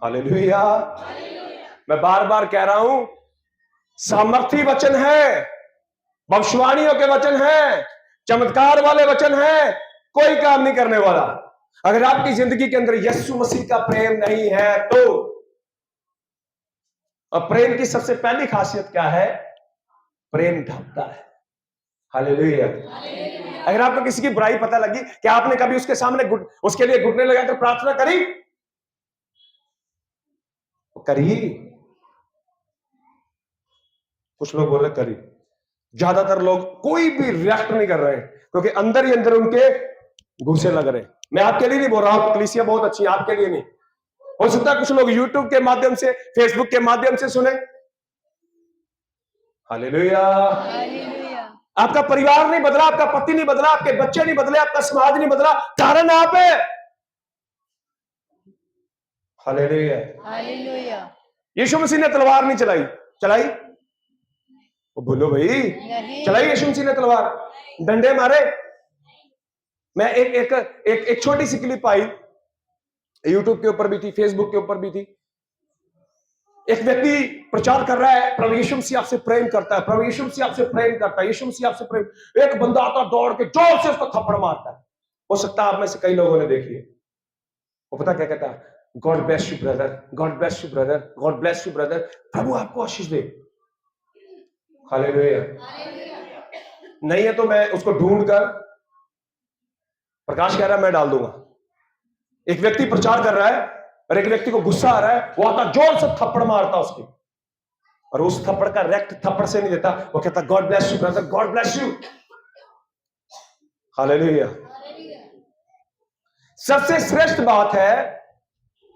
हालेलुया। मैं बार बार कह रहा हूं, सामर्थी वचन है, भविष्यवाणियों के वचन है, चमत्कार वाले वचन है, कोई काम नहीं करने वाला। अगर आपकी जिंदगी के अंदर यीशु मसीह का प्रेम नहीं है तो। और प्रेम की सबसे पहली खासियत क्या है? प्रेम ढकता है। हालेलुया। अगर आपको किसी की बुराई पता लगी, क्या आपने कभी उसके सामने उसके लिए घुटने लगाकर प्रार्थना करी? करी? कुछ लोग बोल रहे करी, ज्यादातर लोग कोई भी रिएक्ट नहीं कर रहे हैं, क्योंकि अंदर ही अंदर उनके घुसे लग रहे हैं। मैं आपके लिए नहीं बोल रहा हूं, कलीसिया बहुत अच्छी है, आपके लिए नहीं। हो सकता है कुछ लोग यूट्यूब के माध्यम से, फेसबुक के माध्यम से सुने। हालेलुया। हालेलुया। आपका परिवार नहीं बदला, आपका पति नहीं बदला, आपके बच्चे नहीं बदले, आपका समाज नहीं बदला, कारण आप है। हालेलुया। हालेलुया। यीशु मसीह ने तलवार नहीं चलाई, चलाई? वो बोलो भाई, नहीं। चलाई यीशु मसीह ने तलवार? डंडे मारे? मैं एक छोटी सी क्लिप आई, यूट्यूब के ऊपर भी थी, फेसबुक के ऊपर भी थी। एक व्यक्ति प्रचार कर रहा है, प्रभु यीशु मसीह आपसे प्रेम करता है, प्रभु यीशु मसीह आपसे प्रेम करता है, यीशु मसीह आपसे प्रेम। एक बंदा आता दौड़ के जोर से उसको थप्पड़ मारता है। हो सकता है आप में से कई लोगों ने देखी है। वो पता क्या कहता है? God bless you brother, God bless you brother, God bless you brother, प्रभु आपको आशीष दे। हालेलुया। नहीं है तो मैं उसको ढूंढ कर, प्रकाश कह रहा है मैं डाल दूंगा। एक व्यक्ति प्रचार कर रहा है और एक व्यक्ति को गुस्सा आ रहा है, वो आता जोर से थप्पड़ मारता उसकी, और उस थप्पड़ का रेक्ट थप्पड़ से नहीं देता, वो कहता God bless you brother, God bless you. Hallelujah. सबसे श्रेष्ठ बात है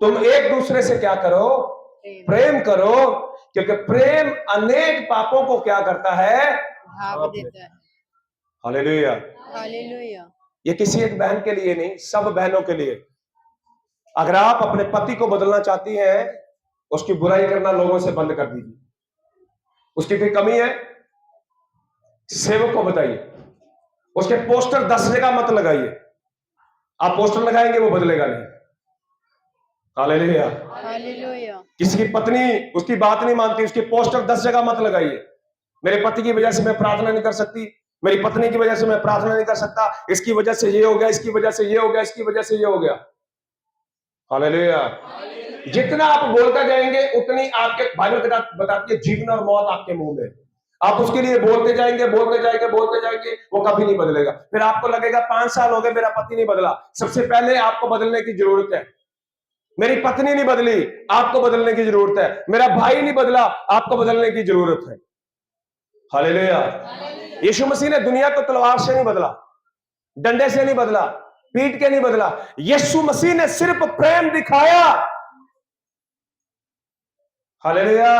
तुम एक दूसरे से क्या करो? प्रेम करो, क्योंकि प्रेम अनेक पापों को क्या करता है? ढांप देता है। हालेलुया। हालेलुया। ये किसी एक बहन के लिए नहीं, सब बहनों के लिए। अगर आप अपने पति को बदलना चाहती हैं, उसकी बुराई करना लोगों से बंद कर दीजिए। उसकी कोई कमी है, सेवक को बताइए। उसके पोस्टर 10 जगह मत लगाइए। आप पोस्टर लगाएंगे वो बदलेगा नहीं। हालेलुया। हालेलुया। किसी की पत्नी उसकी बात नहीं मानती, उसके पोस्टर 10 जगह मत लगाइए। मेरे पति की वजह से मैं प्रार्थना नहीं कर सकती, मेरी पत्नी की वजह से मैं प्रार्थना नहीं कर सकता, इसकी वजह से ये हो गया, इसकी वजह से ये हो गया, इसकी वजह से ये हो गया। हालेलुया। जितना आप बोलते जाएंगे उतनी आपके, बाइबल बताती है जीवन और मौत आपके मुंह में। आप उसके लिए बोलते जाएंगे, बोलते जाएंगे, बोलते जाएंगे, वो कभी नहीं बदलेगा। फिर आपको लगेगा 5 साल हो गए मेरा पति नहीं बदला। सबसे पहले आपको बदलने की जरूरत है। मेरी पत्नी नहीं बदली, आपको बदलने की जरूरत है। मेरा भाई नहीं बदला, आपको बदलने की जरूरत है। हालेलुया। यीशु मसीह ने दुनिया को तलवार से नहीं बदला, डंडे से नहीं बदला, पीट के नहीं बदला। यीशु मसीह ने सिर्फ प्रेम दिखाया। हालेलुया।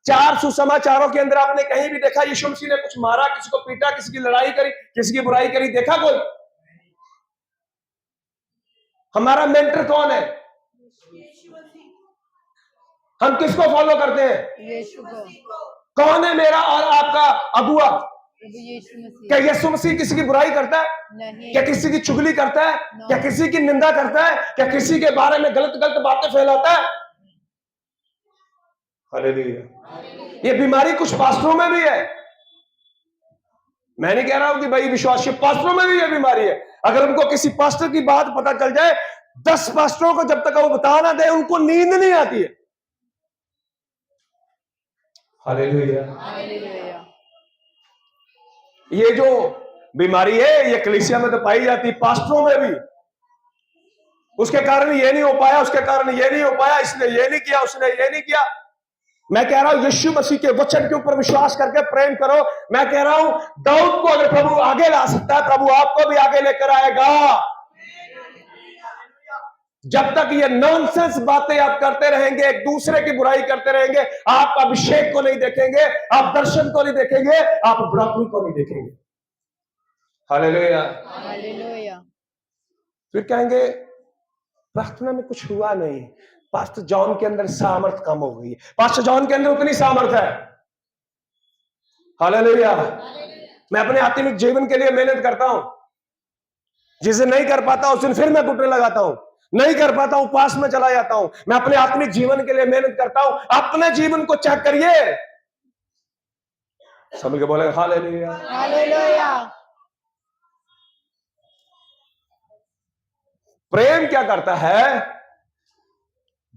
4 सुसमाचारों के अंदर आपने कहीं भी देखा यीशु मसीह ने कुछ मारा, किसी को पीटा, किसी की लड़ाई करी, किसी की बुराई करी? देखा कोई? हमारा मेंटर कौन है? हम किसको फॉलो करते हैं? यीशु को। कौन है मेरा और आपका अगुआ? प्रभु यीशु मसीह। क्या यीशु मसीह किसी की बुराई करता है? नहीं। क्या किसी की चुगली करता है? No. क्या किसी की निंदा करता है? क्या किसी के बारे में गलत गलत बातें फैलाता है? हालेलुया। ये बीमारी कुछ पास्टरों में भी है। मैं नहीं कह रहा हूं कि भाई विश्वासी पास्टरों में भी ये बीमारी है। अगर उनको किसी पास्टर की बात पता चल जाए, 10 पास्टरों को जब तक वो बता ना दे, उनको नींद नहीं आती है। हालेलुया। हालेलुया। ये जो बीमारी है ये कलीसिया में तो पाई जाती, पास्टरों में भी। उसके कारण ये नहीं हो पाया, उसके कारण ये नहीं हो पाया, इसने ये नहीं किया, उसने ये नहीं किया। मैं कह रहा हूं यीशु मसीह के वचन के ऊपर विश्वास करके प्रेम करो। मैं कह रहा हूं दाऊद को अगर प्रभु आगे ला सकता है, प्रभु आपको भी आगे लेकर आएगा। जब तक ये नॉनसेंस बातें आप करते रहेंगे, एक दूसरे की बुराई करते रहेंगे, आप अभिषेक को नहीं देखेंगे, आप दर्शन को नहीं देखेंगे, आप बढ़ोतरी को नहीं देखेंगे। हालेलुया। हालेलुया। फिर कहेंगे प्रार्थना में कुछ हुआ नहीं, पास्टर जॉन के अंदर सामर्थ कम हो गई है। पास्टर जॉन के अंदर उतनी सामर्थ है। हालेलुया। मैं अपने आत्मिक जीवन के लिए मेहनत करता हूं, जिसे नहीं कर पाता उस दिन फिर मैं घुटने लगाता हूं, नहीं कर पाता उपवास में चला जाता हूं। मैं अपने आत्मिक जीवन के लिए मेहनत करता हूं। अपने जीवन को चेक करिए। समझ के बोले हालेलुया। हालेलुया। प्रेम क्या करता है?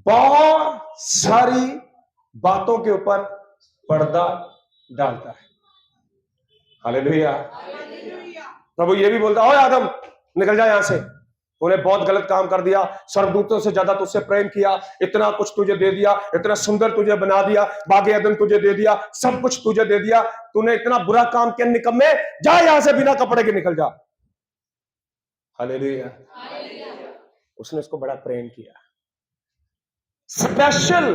बहुत सारी बातों के ऊपर पर्दा डालता है। हालेलुया। प्रभु ये भी बोलता है, आदम निकल जा यहां से, तूने बहुत गलत काम कर दिया, स्वर्गदूतों से ज्यादा तुझसे प्रेम किया, इतना कुछ तुझे दे दिया, इतना सुंदर तुझे बना दिया, बागे अदन तुझे दे दिया, सब कुछ तुझे दे दिया, तूने इतना बुरा काम किया, निकम्मे, जा यहां से, बिना कपड़े के निकल जा। हालेलुया। उसने उसको बड़ा प्रेम किया, स्पेशल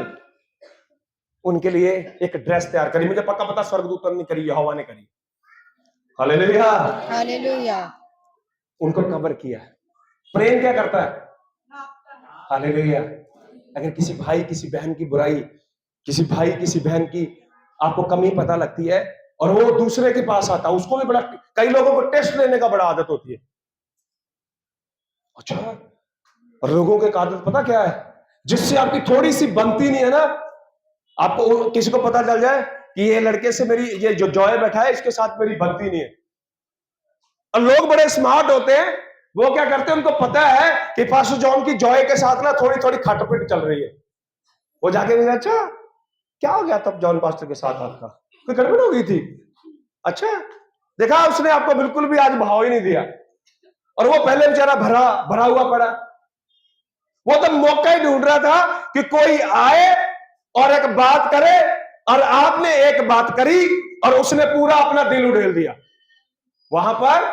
उनके लिए एक ड्रेस तैयार करी। मुझे पक्का पता स्वर्गदूत ने करी, यहोवा ने करी। हालेलुया। हालेलुया। उनको कवर किया। प्रेम क्या करता है? हालेलुया। अगर किसी भाई किसी बहन की बुराई, किसी भाई किसी बहन की आपको कमी पता लगती है और वो दूसरे के पास आता है, उसको भी बड़ा, कई लोगों को टेस्ट लेने का बड़ा आदत होती है। अच्छा, और लोगों के आदत पता क्या है? जिससे आपकी थोड़ी सी बनती नहीं है ना, आपको किसी को पता चल जाए कि ये लड़के से मेरी, ये जो जॉय बैठा है इसके साथ मेरी बनती नहीं है। और लोग बड़े स्मार्ट होते हैं, वो क्या करते हैं, उनको पता है कि पास्टर जॉन की जॉय के साथ ना थोड़ी थोड़ी खटपट चल रही है। वो जाके बोले, अच्छा क्या हो गया तब जॉन पास्टर के साथ आपका, कोई गड़बड़ हो गई थी? अच्छा, देखा उसने आपको बिल्कुल भी आज भाव ही नहीं दिया, और वो पहले बेचारा भरा हुआ पड़ा। वो तो मौका ही ढूंढ रहा था कि कोई आए और एक बात करे, और आपने एक बात करी और उसने पूरा अपना दिल उड़ेल दिया। वहां पर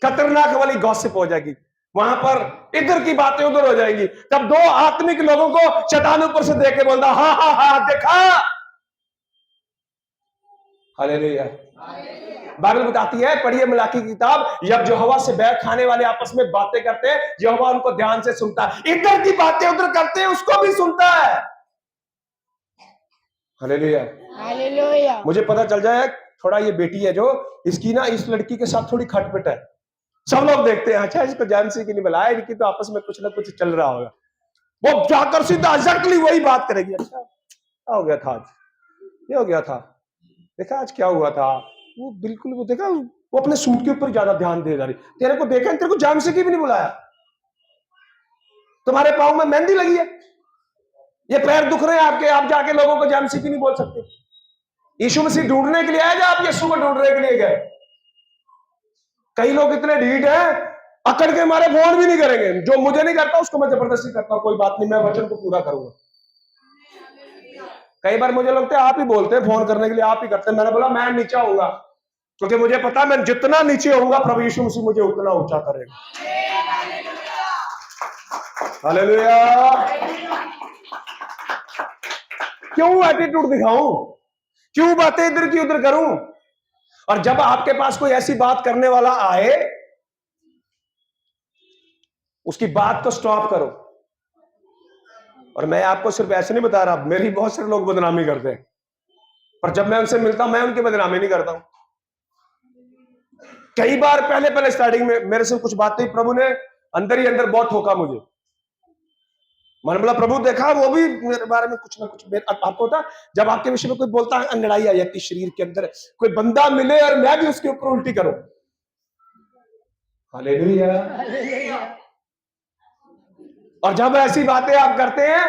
खतरनाक वाली गॉसिप हो जाएगी, वहां पर इधर की बातें उधर हो जाएंगी। तब दो आत्मिक लोगों को शैतान ऊपर से देख के बोलता, हा हा हा, देखा। हालेलुया। बाइबल बताती है, पढ़िए मलाकी की किताब, जब यहोवा से बैर खाने वाले आपस में बातें करते हैं, यहोवा उनको ध्यान से सुनता है। इधर की बातें उधर करते हैं, उसको भी सुनता है। हालेलुया। हालेलुया। मुझे पता चल जाए थोड़ा, ये बेटी है जो, इसकी ना इस लड़की के साथ थोड़ी खटपट है। सब लोग देखते हैं, अच्छा इसको जानसी की नहीं बुलाया, इनकी तो आपस में कुछ ना कुछ चल रहा होगा। वो जाकर सीधा एग्जैक्टली वही बात करेगी, अच्छा क्या हो गया था आज, ये हो गया था, देखा आज क्या हुआ था। वो बिल्कुल, वो देखा, वो अपने सूट के ऊपर ज्यादा ध्यान दे रही। तेरे को देखा, तेरे को जानसी की भी नहीं बुलाया, तुम्हारे पाँव में मेहंदी लगी है, ये पैर दुख रहे हैं आपके, आप जाके लोगों को जानसी की नहीं बोल सकते। यीशु मसीह ढूंढने के लिए आए, आप यीशु को ढूंढने के लिए गए? कई लोग इतने ढीठ हैं, अकड़ के मारे फोन भी नहीं करेंगे। जो मुझे नहीं करता उसको मैं जबरदस्ती करता हूं, कोई बात नहीं, मैं वचन को पूरा करूंगा। कई बार मुझे लगता है आप ही बोलते हैं फोन करने के लिए, आप ही करते हैं। मैंने बोला मैं नीचे आऊंगा, क्योंकि मुझे पता है मैं जितना नीचे होऊंगा प्रभु यीशु मसीह मुझे उतना ऊंचा करेगा। हालेलुया। क्यों एटीट्यूड दिखाऊं, क्यों बातें इधर की उधर करूं? और जब आपके पास कोई ऐसी बात करने वाला आए, उसकी बात को स्टॉप करो। और मैं आपको सिर्फ ऐसे नहीं बता रहा, मेरी बहुत सारे लोग बदनामी करते हैं, पर जब मैं उनसे मिलता हूं मैं उनकी बदनामी नहीं करता हूं। कई बार पहले स्टार्टिंग में मेरे से कुछ बातें प्रभु ने अंदर ही अंदर बहुत ठोका मुझे। मैंने बोला प्रभु देखा वो भी मेरे बारे में कुछ ना कुछ आपको होता, जब आपके विषय में कोई बोलता है अंगड़ाई आ जाती शरीर के अंदर, कोई बंदा मिले और मैं भी उसके ऊपर उल्टी करूं। हालेलुया। और जब ऐसी बातें आप करते हैं,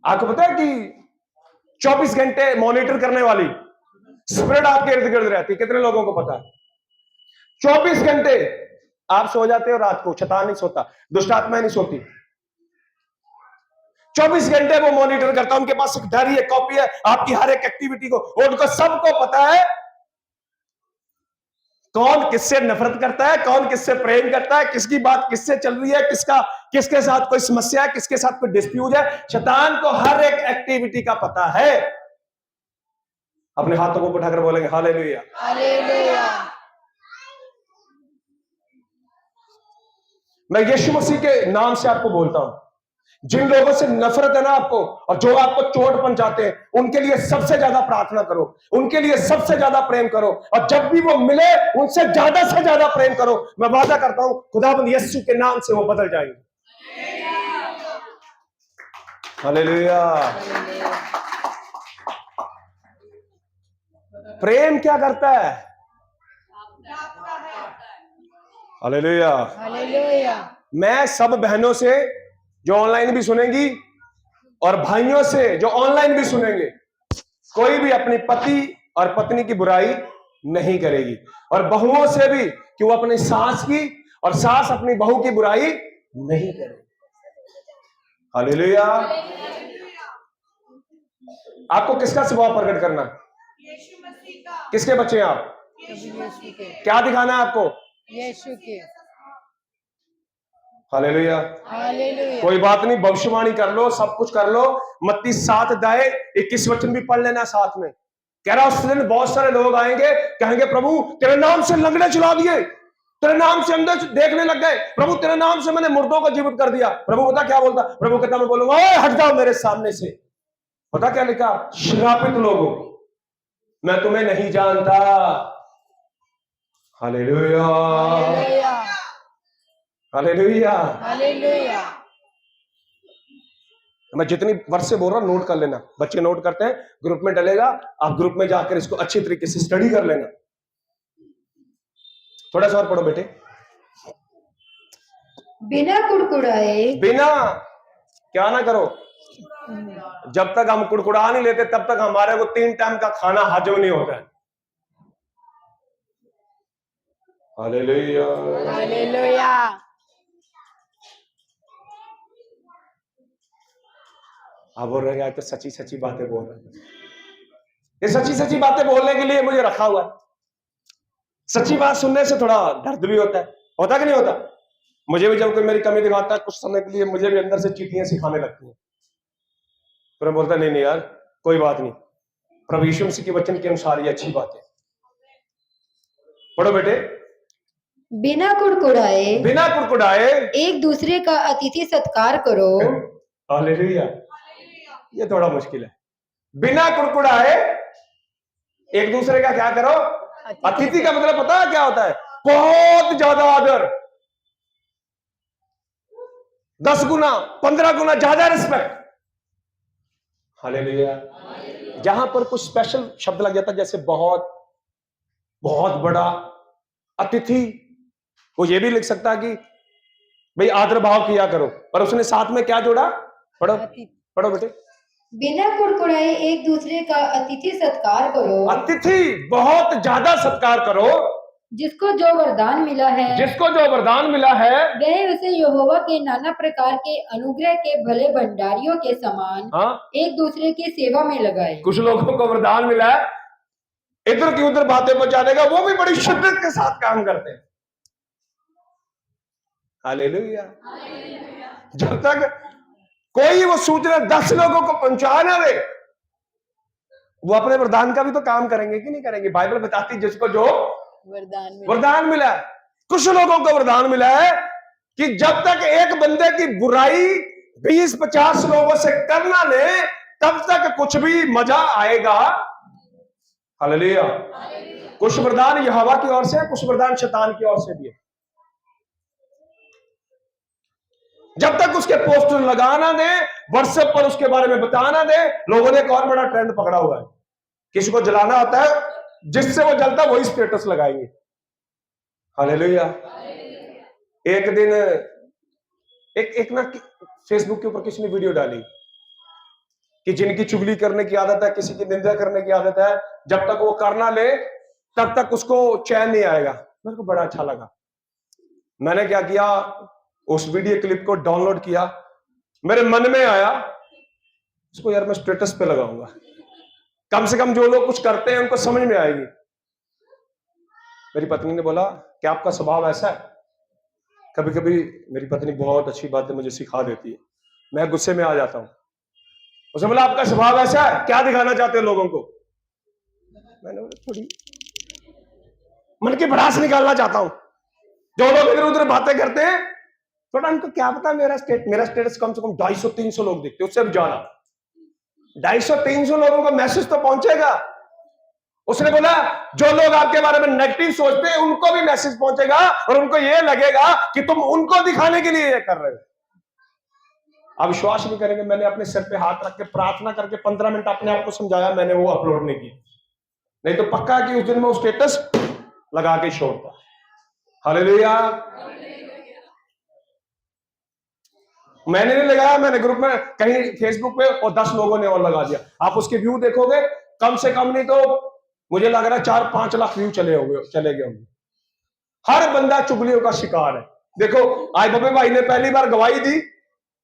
आपको पता है कि 24 घंटे मॉनिटर करने वाली स्पिरिट आपके इर्द गिर्द रहती है। कितने लोगों को पता है? 24 घंटे आप सो जाते हो रात को, शैतान नहीं सोता, दुष्ट आत्माएं नहीं सोती। 24 घंटे वो मॉनिटर करता है, उनके पास एक डायरी है, कॉपी है आपकी हर एक एक्टिविटी को, और उनको सबको पता है कौन किससे नफरत करता है, कौन किससे प्रेम करता है, किसकी बात किससे चल रही है, किसके साथ कोई समस्या है, किसके साथ कोई डिस्प्यूट है। शैतान को हर एक एक्टिविटी का पता है। अपने हाथों को उठाकर बोलेंगे हालेलुया। हालेलुया। मैं यीशु मसीह के नाम से आपको बोलता हूं, जिन लोगों से नफरत है ना आपको, और जो आपको चोट पहुंचाते हैं, उनके लिए सबसे ज्यादा प्रार्थना करो, उनके लिए सबसे ज्यादा प्रेम करो, और जब भी वो मिले उनसे ज्यादा से ज्यादा प्रेम करो। मैं वादा करता हूं खुदाबंद यीशु के नाम से वो बदल जाएंगे। हालेलुया। प्रेम क्या करता है? हालेलुया। हालेलुया। मैं सब बहनों से जो ऑनलाइन भी सुनेंगी और भाइयों से जो ऑनलाइन भी सुनेंगे, कोई भी अपनी पति और पत्नी की बुराई नहीं करेगी, और बहुओं से भी कि वो अपनी सास की और सास अपनी बहू की बुराई नहीं करेगी। हालेलुया। आपको किसका स्वभाव प्रकट करना है? किसके बच्चे हैं आप? यीशु के। क्या दिखाना है आपको? यीशु के। हालेलुया। हालेलुया। कोई बात नहीं, भविष्यवाणी कर लो, सब कुछ कर लो। मत्ती 7:21 वचन भी पढ़ लेना साथ में। कह रहा उस दिन बहुत सारे लोग आएंगे, कहेंगे प्रभु तेरे नाम से लंगड़े चला दिए, तेरे नाम से अंधे देखने लग गए, प्रभु तेरे नाम से मैंने मुर्दों को जीवित कर दिया। प्रभु पता क्या बोलता? प्रभु कहता मैं बोलूंगा ओए हट जाओ मेरे सामने से। पता क्या लिखा? श्रापित लोगों, मैं तुम्हें नहीं जानता। हालेलुया। हालेलुया। हालेलुया। हालेलुया। मैं जितनी वर्ष से बोल रहा हूं नोट कर लेना, बच्चे नोट करते हैं, ग्रुप में डलेगा, आप ग्रुप में जाकर इसको अच्छी तरीके से स्टडी कर लेना। थोड़ा सा और पढ़ो बेटे। बिना कुड़कुड़ाए, बिना क्या ना करो, जब तक हम कुड़कुड़ा नहीं लेते तब तक हमारे को 3 टाइम का खाना हजम नहीं होता है। हालेलुया। हालेलुया। आप बोल रहे हैं तो सच्ची सच्ची बातें बोल रहे हैं। ये सच्ची सच्ची बातें बोलने के लिए मुझे रखा हुआ है। सच्ची बात सुनने से थोड़ा दर्द भी होता कि नहीं होता? मुझे भी जब कोई मेरी कमी दिखाता है कुछ समय के लिए, मुझे भी अंदर से चीटियां सिखाने लगती हैं। तो मैं बोलता नहीं यार कोई बात नहीं, प्रभु यीशु मसीह के वचन के अनुसार ये अच्छी बात है। पढ़ो बेटे। बिना कुड़कुड़ाए, बिना कुड़कुड़ाए एक दूसरे का अतिथि सत्कार करो। हालेलुया। ये थोड़ा मुश्किल है। बिना कुड़कुड़ाए एक दूसरे का क्या करो? अतिथि का मतलब पता है क्या होता है? बहुत ज्यादा आदर, 10 गुना 15 गुना ज्यादा रिस्पेक्ट। हालेलुया। जहां पर कुछ स्पेशल शब्द लग जाता है, जैसे बहुत बहुत बड़ा अतिथि, वो ये भी लिख सकता है कि भाई आदर भाव किया करो, पर उसने साथ में क्या जोड़ा? पढ़ो पढ़ो बेटे। बिना कुड़कुड़ाए एक दूसरे का अतिथि सत्कार करो। अतिथि बहुत ज्यादा सत्कार करो। जिसको जो वरदान मिला है, जिसको जो वरदान मिला है, वह उसे यहोवा के नाना प्रकार के अनुग्रह के भले भंडारियों के समान हाँ, एक दूसरे की सेवा में लगाए। कुछ लोगों को वरदान मिला है इधर की उधर बातें पहुंचाने का, वो भी बड़ी शिद्दत के साथ काम करते हैं। हालेलुया। जब तक कोई वो सूचना 10 लोगों को पहुंचा ना दे, वो अपने वरदान का भी तो काम करेंगे कि नहीं करेंगे? बाइबल बताती है जिसको जो वरदान मिला है। कुछ लोगों को वरदान मिला है कि जब तक एक बंदे की बुराई 20-50 लोगों से करना ले, तब तक कुछ भी मजा आएगा। हालेलुया। कुछ वरदान यहोवा की ओर से है, कुछ वरदान शैतान की ओर से भी है। जब तक उसके पोस्टर लगाना दे, व्हाट्सएप पर उसके बारे में बताना दे, लोगों ने एक और बड़ा ट्रेंड पकड़ा हुआ है, किसी को जलाना होता है, जिससे वो जलता है वही स्टेटस लगाएंगे। हालेलुया। एक दिन एक ना फेसबुक के ऊपर किसी ने वीडियो डाली कि जिनकी चुगली करने की आदत है, किसी की निंदा करने की आदत है, जब तक वो करना ले तब तक उसको चैन नहीं आएगा। मेरे को बड़ा अच्छा लगा। मैंने क्या किया, उस वीडियो क्लिप को डाउनलोड किया, मेरे मन में आया इसको यार मैं स्टेटस पे लगाऊंगा, कम से कम जो लोग कुछ करते हैं उनको समझ में आएगी। मेरी पत्नी ने बोला कि आपका स्वभाव ऐसा है। कभी कभी मेरी पत्नी बहुत अच्छी बातें मुझे सिखा देती है, मैं गुस्से में आ जाता हूं। उसने बोला आपका स्वभाव ऐसा है, क्या दिखाना चाहते हो लोगों को? मैंने बोला थोड़ी मन की भड़ास निकालना चाहता हूं। जो लोग इधर उधर बातें करते हैं, थोड़ा उनको क्या पता मेरा स्टेटस कम से कम 250-300 लोग देखते, उससे भी ज्यादा 250-300 लोगों को मैसेज तो पहुंचेगा। उसने बोला जो लोग आपके बारे में नेगेटिव सोचते हैं उनको भी मैसेज पहुंचेगा और उनको ये लगेगा कि तुम उनको दिखाने के लिए ये कर रहे हो। आप विश्वास नहीं करेंगे, मैंने अपने सिर पे हाथ रख के प्रार्थना करके 15 मिनट अपने आप को समझाया, मैंने वो अपलोड नहीं की, नहीं तो पक्का कि उस दिन मैं वो स्टेटस लगा के छोड़ता। हालेलुया। मैंने नहीं लगाया, मैंने ग्रुप में कहीं फेसबुक पे और 10 लोगों ने और लगा दिया। आप उसके व्यू देखोगे, कम से कम नहीं तो मुझे लग रहा है 4-5 लाख व्यू चले गए होंगे। हर बंदा चुगलियों का शिकार है। देखो आज बब्बे भाई ने पहली बार गवाही दी,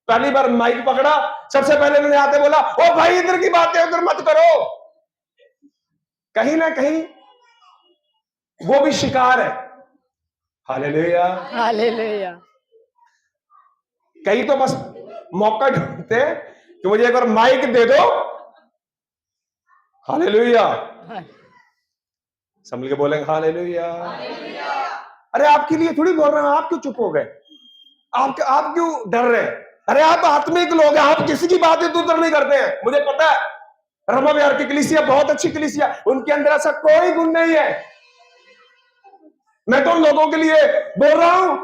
पहली बार माइक पकड़ा, सबसे पहले मैंने आते बोला ओ भाई इधर की बातें उधर मत करो। कहीं ना कहीं वो भी शिकार है। हालेलुया। हालेलुया। कहीं तो बस मौका ढूंढते हैं कि मुझे एक बार माइक दे दो। हालेलुया। संभल के बोलेंगे हालेलुया। अरे आपके लिए थोड़ी बोल रहे हैं, आप क्यों चुप हो गए? आप क्यों डर रहे हैं? अरे आप आत्मिक लोग हैं, आप किसी की बात इधर नहीं करते हैं। मुझे पता है रमा विहार की कलीसिया बहुत अच्छी कलीसिया, उनके अंदर ऐसा कोई गुण नहीं है। मैं तो उन लोगों के लिए बोल रहा हूं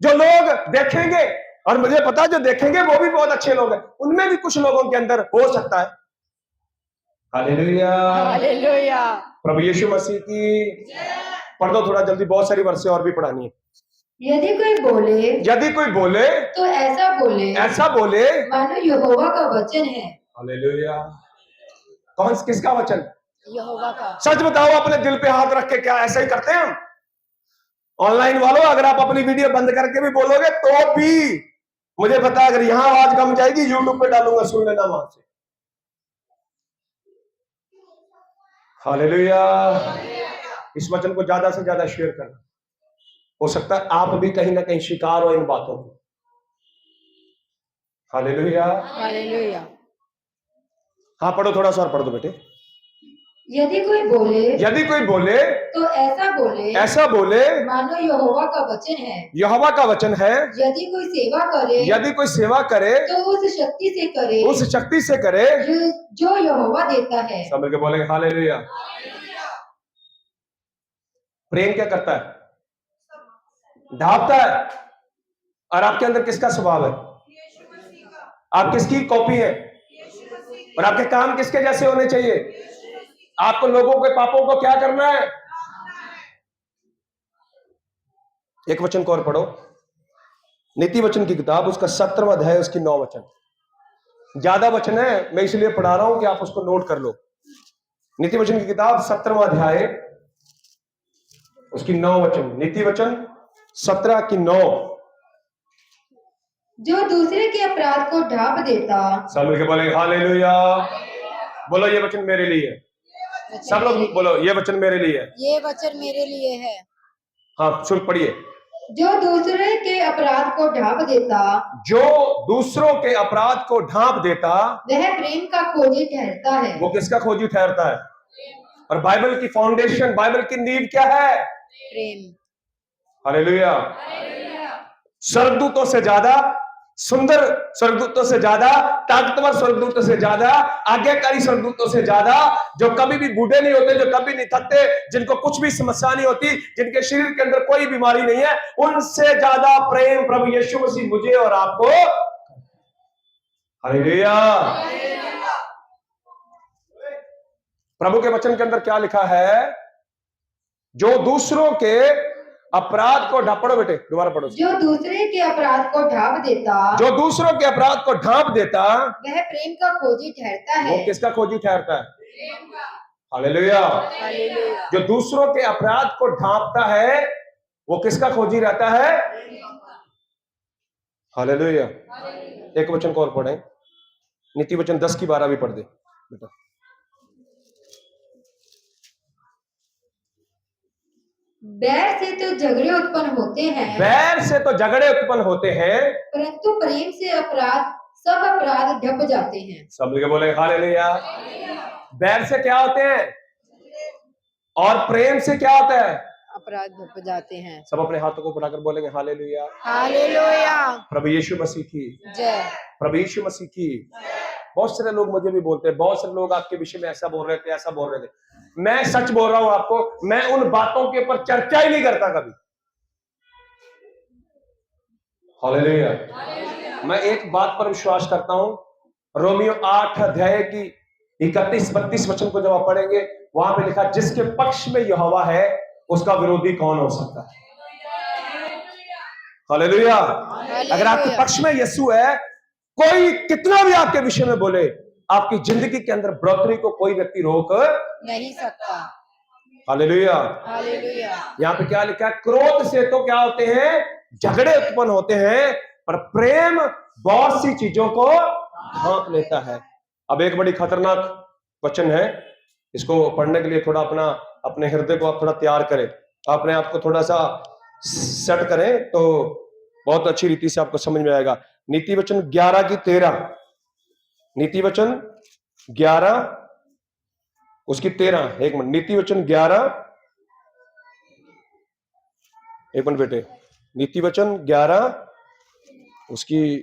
जो लोग देखेंगे, और मुझे पता है जो देखेंगे वो भी बहुत अच्छे लोग हैं, उनमें भी कुछ लोगों के अंदर हो सकता है। हालेलुया। हालेलुया। प्रभु यीशु मसीह की। पढ़ दो थोड़ा जल्दी, बहुत सारी वर्षें और भी पढ़ानी है। यदि कोई बोले तो ऐसा बोले मानो यहोवा का वचन है। हालेलुया। किसका वचन? यहोवा का। सच बताओ, अपने दिल पे हाथ रख के, क्या ऐसा ही करते हैं हम? ऑनलाइन वालों, अगर आप अपनी वीडियो बंद करके भी बोलोगे तो भी मुझे पता है, अगर यहां आवाज कम जाएगी यूट्यूब पे डालूंगा, सुन लेना वहां से। हालेलुया। इस वचन को ज्यादा से ज्यादा शेयर करना। हो सकता है आप भी कहीं ना कहीं शिकार हो इन बातों को। हालेलुया। हालेलुया। हाँ पढ़ो, थोड़ा सा और पढ़ दो बेटे। यदि कोई बोले तो ऐसा बोले मानो यहोवा का वचन है। यहोवा का वचन है। यदि कोई सेवा करे तो उस शक्ति से करे जो यहोवा देता है। समझ के बोलेंगे हालेलुया। प्रेम क्या करता है? ढांपता है। और आपके अंदर किसका स्वभाव है? आप किसकी कॉपी है? और आपके काम किसके जैसे होने चाहिए? आपको लोगों के पापों को क्या करना है? एक वचन को और पढ़ो, नीति वचन की किताब, उसका 17वां अध्याय, उसकी 9 वचन। ज्यादा वचन है, मैं इसलिए पढ़ा रहा हूं कि आप उसको नोट कर लो। नीति वचन की किताब 17वां अध्याय, उसकी 9 वचन। नीति वचन 17 की 9। जो दूसरे के अपराध को ढांप देता। सब मिलके बोलेंगे हालेलुया। बोलो ये वचन मेरे लिए है। सब लोग बोलो ये वचन मेरे लिए है। ये वचन मेरे लिए है। हाँ सुन पढ़िए। जो दूसरे के अपराध को ढांप देता, जो दूसरों के अपराध को ढांप देता, वह प्रेम का खोजी ठहरता है। वो किसका खोजी ठहरता है? और बाइबल की फाउंडेशन, बाइबल की नींव क्या है? प्रेम। हालेलुया। स्वर्गदूतों से ज्यादा सुंदर, स्वर्गदूतों से ज्यादा ताकतवर, स्वर्गदूतों से ज्यादा आज्ञाकारी, स्वर्गदूतों से ज्यादा, जो कभी भी बूढ़े नहीं होते, जो कभी नहीं थकते, जिनको कुछ भी समस्या नहीं होती, जिनके शरीर के अंदर कोई बीमारी नहीं है, उनसे ज्यादा प्रेम प्रभु यीशु मसीह मुझे और आपको। हालेलुया। प्रभु के वचन के अंदर क्या लिखा है? जो दूसरों के अपराध को ढांप, पढ़ो बेटे, दोबारा पढ़ो। जो दूसरे के अपराध को ढांप देता, जो दूसरों के अपराध को ढांप देता, वह प्रेम का खोजी ठहरता है। वो किसका खोजी ठहरता है? हालेलुया। हालेलुया। जो दूसरों के अपराध को ढांपता है, वो किसका खोजी रहता है? हालेलुया। एक वचन को और पढ़ें, नीति वचन 10 की 12 भी पढ़ दे बेटा। बैर से तो झगड़े उत्पन्न होते हैं, बैर से तो झगड़े उत्पन्न होते हैं, परंतु प्रेम से सब अपराध ढप जाते हैं। सब लोग बोले हालेलुया। बैर से क्या होते हैं और प्रेम से क्या होता है? अपराध ढप जाते हैं। सब अपने हाथों को बढ़ाकर बोलेंगे हालेलुया। हालेलुया। प्रभु यीशु मसीह की जय। प्रभु यीशु मसीह की। बहुत सारे लोग मुझे भी बोलते हैं, बहुत सारे लोग आपके विषय में ऐसा बोल रहे थे, ऐसा बोल रहे थे। मैं सच बोल रहा हूं आपको, मैं उन बातों के ऊपर चर्चा ही नहीं करता कभी। हालेलुया। मैं एक बात पर विश्वास करता हूं, रोमियो 8 अध्याय की 31-32 वचन को जब आप पढ़ेंगे, वहां पे लिखा, जिसके पक्ष में यहोवा है उसका विरोधी कौन हो सकता है? हालेलुया। अगर आपके पक्ष में यीशु है, कोई कितना भी आपके विषय में बोले, आपकी जिंदगी के अंदर बढ़ोतरी को कोई व्यक्ति रोक नहीं सकता। हालेलुया। हालेलुया। यहाँ पे क्या लिखा है? क्रोध से तो क्या होते हैं? झगड़े उत्पन्न होते हैं, पर प्रेम बहुत सी चीजों को ढांप लेता है। अब एक बड़ी खतरनाक वचन है, इसको पढ़ने के लिए थोड़ा अपने हृदय को आप थोड़ा तैयार करें, अपने आप को थोड़ा सा सेट करें, तो बहुत अच्छी रीति से आपको समझ में आएगा। नीति वचन 11 की 13, नीति वचन 11 उसकी 13, एक मिनट, नीति वचन 11, एक मिनट बेटे, नीति वचन 11 उसकी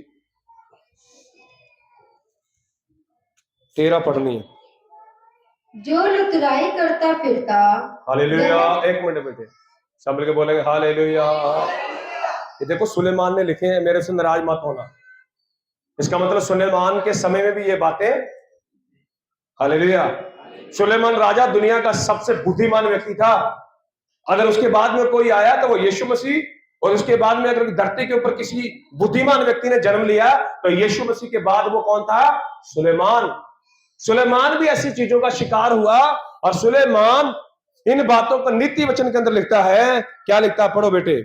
13 पढ़नी है। जो लुतराई करता फिरता, हालेलुया। एक मिनट बेटे, सब मिलके बोलेंगे हालेलुया। ये देखो सुलेमान ने लिखे हैं, मेरे से नाराज मत होना। इसका मतलब सुलेमान के समय में भी ये बातें, हालेलुया। सुलेमान राजा दुनिया का सबसे बुद्धिमान व्यक्ति था। अगर उसके बाद में कोई आया तो वो यीशु मसीह, और उसके बाद में अगर धरती के ऊपर किसी बुद्धिमान व्यक्ति ने जन्म लिया तो यीशु मसीह के बाद वो कौन था? सुलेमान। सुलेमान भी ऐसी चीजों का शिकार हुआ, और सुलेमान इन बातों को नीति वचन के अंदर लिखता है। क्या लिखता है? पढ़ो बेटे।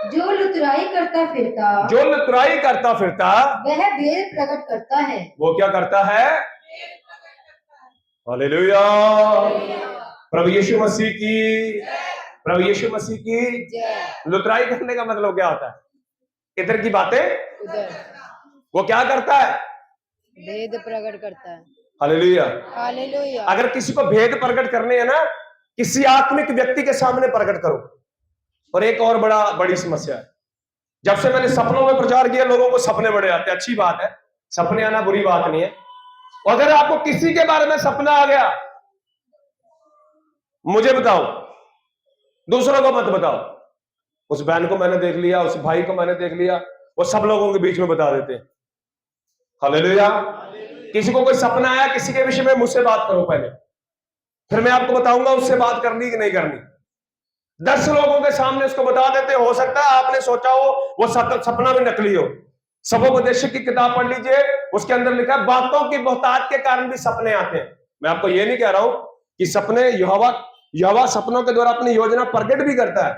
जो लुतराई करता फिरता, जो लुतराई करता फिरता, वह भेद प्रकट करता है। वो क्या करता है? हालेलुया। प्रभु यीशु मसीह की, प्रभु यीशु मसीह की। लुतराई करने का मतलब क्या होता है? इधर की बातें उधर। वो क्या करता है? भेद प्रकट करता है। हालेलुया। हालेलुया। अगर किसी को भेद प्रकट करने है ना, किसी आत्मिक व्यक्ति के सामने प्रकट करो। और एक और बड़ी समस्या है, जब से मैंने सपनों में प्रचार किया, लोगों को सपने बड़े आते हैं। अच्छी बात है, सपने आना बुरी बात नहीं है। अगर आपको किसी के बारे में सपना आ गया, मुझे बताओ, दूसरों को मत बताओ। उस बहन को मैंने देख लिया, उस भाई को मैंने देख लिया, वो सब लोगों के बीच में बता देते हैं। हालेलुया। किसी को कोई सपना आया, किसी के विषय में मुझसे बात करो पहले, फिर मैं आपको बताऊंगा उससे बात करनी कि नहीं करनी। 10 लोगों के सामने उसको बता देते, हो सकता है आपने सोचा हो वो सपना भी नकली हो। सबोपदेशक की किताब पढ़ लीजिए, उसके अंदर लिखा है बातों की बहुतायत के कारण भी सपने आते हैं। मैं आपको ये नहीं कह रहा हूं कि सपने यहोवा सपनों के द्वारा अपनी योजना प्रकट भी करता है,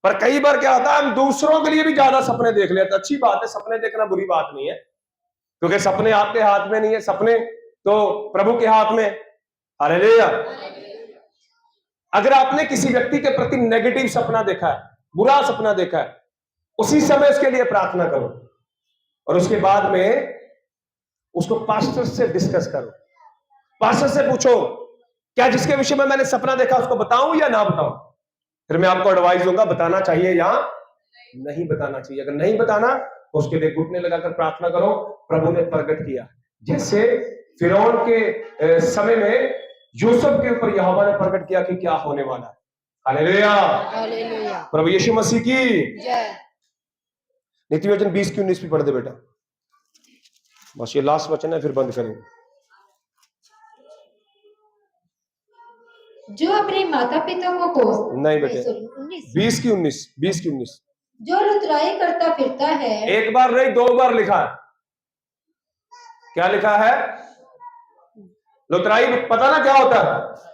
पर कई बार क्या होता है, हम दूसरों के लिए भी ज्यादा सपने देख लेते। अच्छी बात है, सपने देखना बुरी बात नहीं है, क्योंकि सपने आपके हाथ में नहीं है, सपने तो प्रभु के हाथ में। हालेलुया। अगर आपने किसी व्यक्ति के प्रति नेगेटिव सपना देखा है, बुरा सपना देखा है, उसी समय उसके लिए प्रार्थना करो और उसके बाद में उसको पास्टर से डिस्कस करो। पास्टर से पूछो क्या जिसके विषय में मैंने सपना देखा उसको बताऊं या ना बताऊं। फिर मैं आपको एडवाइस दूंगा बताना चाहिए या नहीं बताना चाहिए। अगर नहीं बताना तो उसके लिए घुटने लगाकर प्रार्थना करो। प्रभु ने प्रकट किया, जैसे फिरौन के समय में यूसुफ के ऊपर यहोवा ने प्रकट किया कि क्या होने वाला है। Hallelujah, hallelujah. प्रभु यीशु मसीह की जय। नीति वचन 20 की 19 भी पढ़ दे बेटा, बस ये लास्ट वचन है, फिर बंद करेंगे। जो अपने माता पिता को कोस नहीं बेटे, 20 की 19, 20 की 19। जो लुतराई करता फिरता है, एक बार नहीं 2 बार लिखा है। क्या लिखा है? लुतराई पता ना क्या होता है?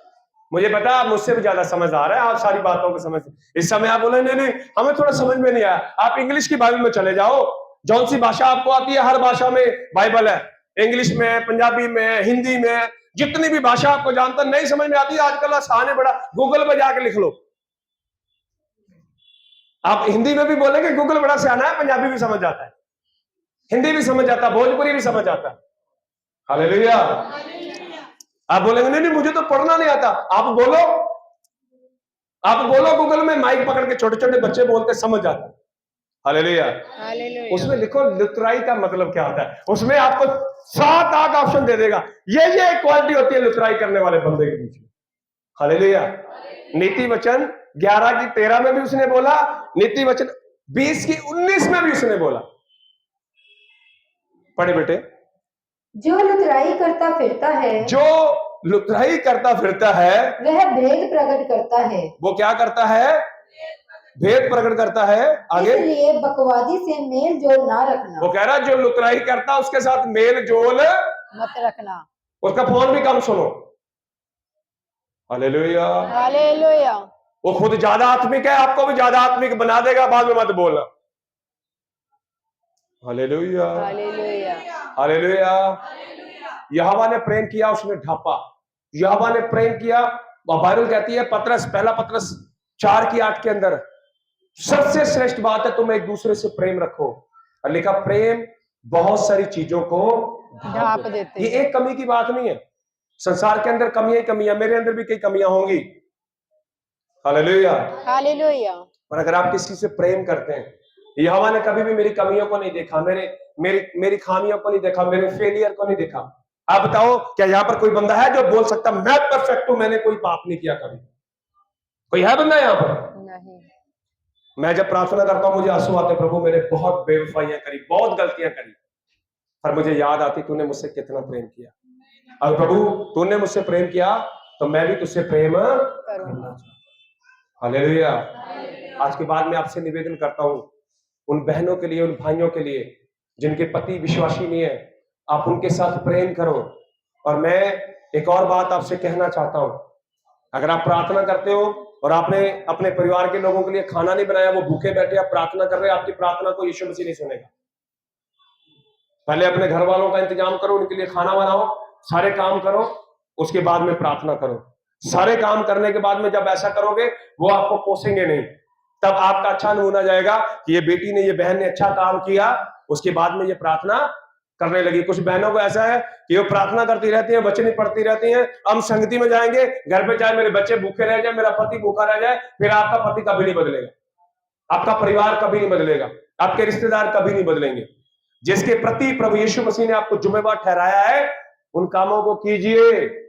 मुझे पता है आप मुझसे भी ज्यादा समझ आ रहा है, आप सारी बातों को समझ। इस समय आप बोले नहीं हमें थोड़ा समझ में नहीं आया, आप इंग्लिश की बाइबल में चले जाओ। जौन सी भाषा आपको आती है हर भाषा में बाइबल है, इंग्लिश में, पंजाबी में, हिंदी में, जितनी भी भाषा आपको जानता नहीं समझ में आती है आजकल आसान है बड़ा, गूगल पे जाके लिख लो। आप हिंदी में भी बोलेंगे गूगल बड़ा सियाना है, पंजाबी भी समझ जाता है, हिंदी भी समझ जाता है, भोजपुरी भी समझ जाता है। हालेलुया। आप बोलेंगे नहीं मुझे तो पढ़ना नहीं आता, आप बोलो गूगल में, माइक पकड़ के छोटे छोटे बच्चे बोलते समझ जाते। हालेलुया। उसमें लिखो लुतराई का मतलब क्या होता है, उसमें आपको 7-8 ऑप्शन दे देगा। ये क्वालिटी होती है लुतराई करने वाले बंदे के बीच में। हालेलुया। नीति वचन 11 की 13 में भी उसने बोला, नीति वचन 20 की 19 में भी उसने बोला। पढ़े बेटे। जो लुतराई करता फिरता है, जो लुतराई करता फिरता है वह भेद प्रकट करता है। वो क्या करता है? भेद प्रकट करता है। आगे, इसलिए बकवादी से मेल जोल ना रखना। वो कह रहा है जो लुतराई करता उसके साथ मेल जोल मत रखना, उसका फोन भी कम सुनो। हालेलुया। हालेलुया। वो खुद ज्यादा आत्मिक है, आपको भी ज्यादा आत्मिक बना देगा, बाद में मत बोलना। Hallelujah, hallelujah. हालेलुया। यहोवा ने प्रेम किया, उसने ढापा। यहोवा ने प्रेम किया। बाइबल कहती है पतरस, पहला पतरस 4 की 8 के अंदर, सबसे श्रेष्ठ बात है तुम एक दूसरे से प्रेम रखो। और लिखा प्रेम बहुत सारी चीजों को ढाप देते। ये एक कमी की बात नहीं है, संसार के अंदर कमियां ही कमियां, मेरे अंदर भी कई कमियां होंगी। Hallelujah, hallelujah. पर अगर आप किसी से प्रेम करते हैं, यहोवा ने कभी भी मेरी कमियों को नहीं देखा, मेरी खामियों को नहीं देखा, मेरे फेलियर को नहीं देखा। आप बताओ क्या यहाँ पर कोई बंदा है जो बोल सकता मैं परफेक्ट हूं, मैंने कोई पाप नहीं किया कभी? कोई है बंदा यहाँ पर? नहीं। मैं जब प्रार्थना करता हूं मुझे आंसू आते, प्रभु मैंने बहुत बेवफाइयां करी, बहुत गलतियां करी, पर मुझे याद आती तूने मुझसे कितना प्रेम किया। और प्रभु तूने मुझसे प्रेम किया तो मैं भी तुझसे प्रेम करना चाहता हूं। हालेलुया। आज के बाद मैं आपसे निवेदन करता हूं, उन बहनों के लिए, उन भाइयों के लिए जिनके पति विश्वासी नहीं है, आप उनके साथ प्रेम करो। और मैं एक और बात आपसे कहना चाहता हूं, अगर आप प्रार्थना करते हो और आपने अपने परिवार के लोगों के लिए खाना नहीं बनाया, वो भूखे बैठे, आप प्रार्थना कर रहे हैं, आपकी प्रार्थना को यीशु मसीह नहीं सुनेगा। पहले अपने घर वालों का इंतजाम करो, उनके लिए खाना बनाओ, सारे काम करो, उसके बाद में प्रार्थना करो। सारे काम करने के बाद में जब ऐसा करोगे वो आपको कोसेंगे नहीं, तब आपका अच्छा नमूना जाएगा कि ये बेटी ने, ये बहन ने अच्छा काम किया, उसके बाद में ये प्रार्थना करने लगी। कुछ बहनों को ऐसा है कि वो प्रार्थना करती रहती हैं, वचन पढ़ती रहती हैं, हम संगति में जाएंगे, घर पे चाहे मेरे बच्चे भूखे रह जाए, मेरा पति भूखा रह जाए, फिर आपका पति कभी नहीं बदलेगा, आपका परिवार कभी नहीं बदलेगा, आपके रिश्तेदार कभी नहीं बदलेंगे। जिसके प्रति प्रभु यीशु मसीह ने आपको जिम्मेवार ठहराया है, उन कामों को कीजिए।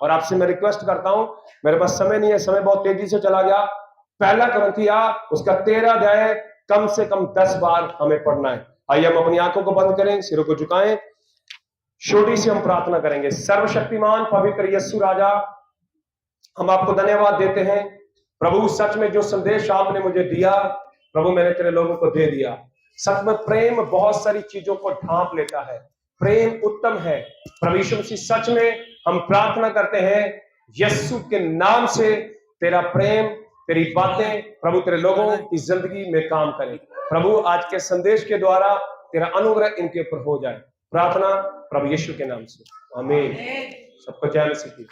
और आपसे मैं रिक्वेस्ट करता हूं, मेरे पास समय नहीं है, समय बहुत तेजी से चला गया। पहला कुरिन्थिया उसका 13 अध्याय कम से कम 10 बार हमें पढ़ना है। आइए हम अपनी आंखों को बंद करें, सिरों को झुकाएं, छोटी सी हम प्रार्थना करेंगे। सर्वशक्तिमान पवित्र यीशु राजा, हम आपको धन्यवाद देते हैं प्रभु, सच में जो संदेश आपने मुझे दिया प्रभु, मैंने तेरे लोगों को दे दिया। सच में प्रेम बहुत सारी चीजों को ढांप लेता है, प्रेम उत्तम है। प्रभु यीशु मसीह सच में हम प्रार्थना करते हैं यीशु के नाम से, तेरा प्रेम, तेरी बातें प्रभु तेरे लोगों की जिंदगी में काम करें। प्रभु आज के संदेश के द्वारा तेरा अनुग्रह इनके ऊपर हो जाए, प्रार्थना प्रभु यीशु के नाम से, आमीन। सबको जय मसीह की।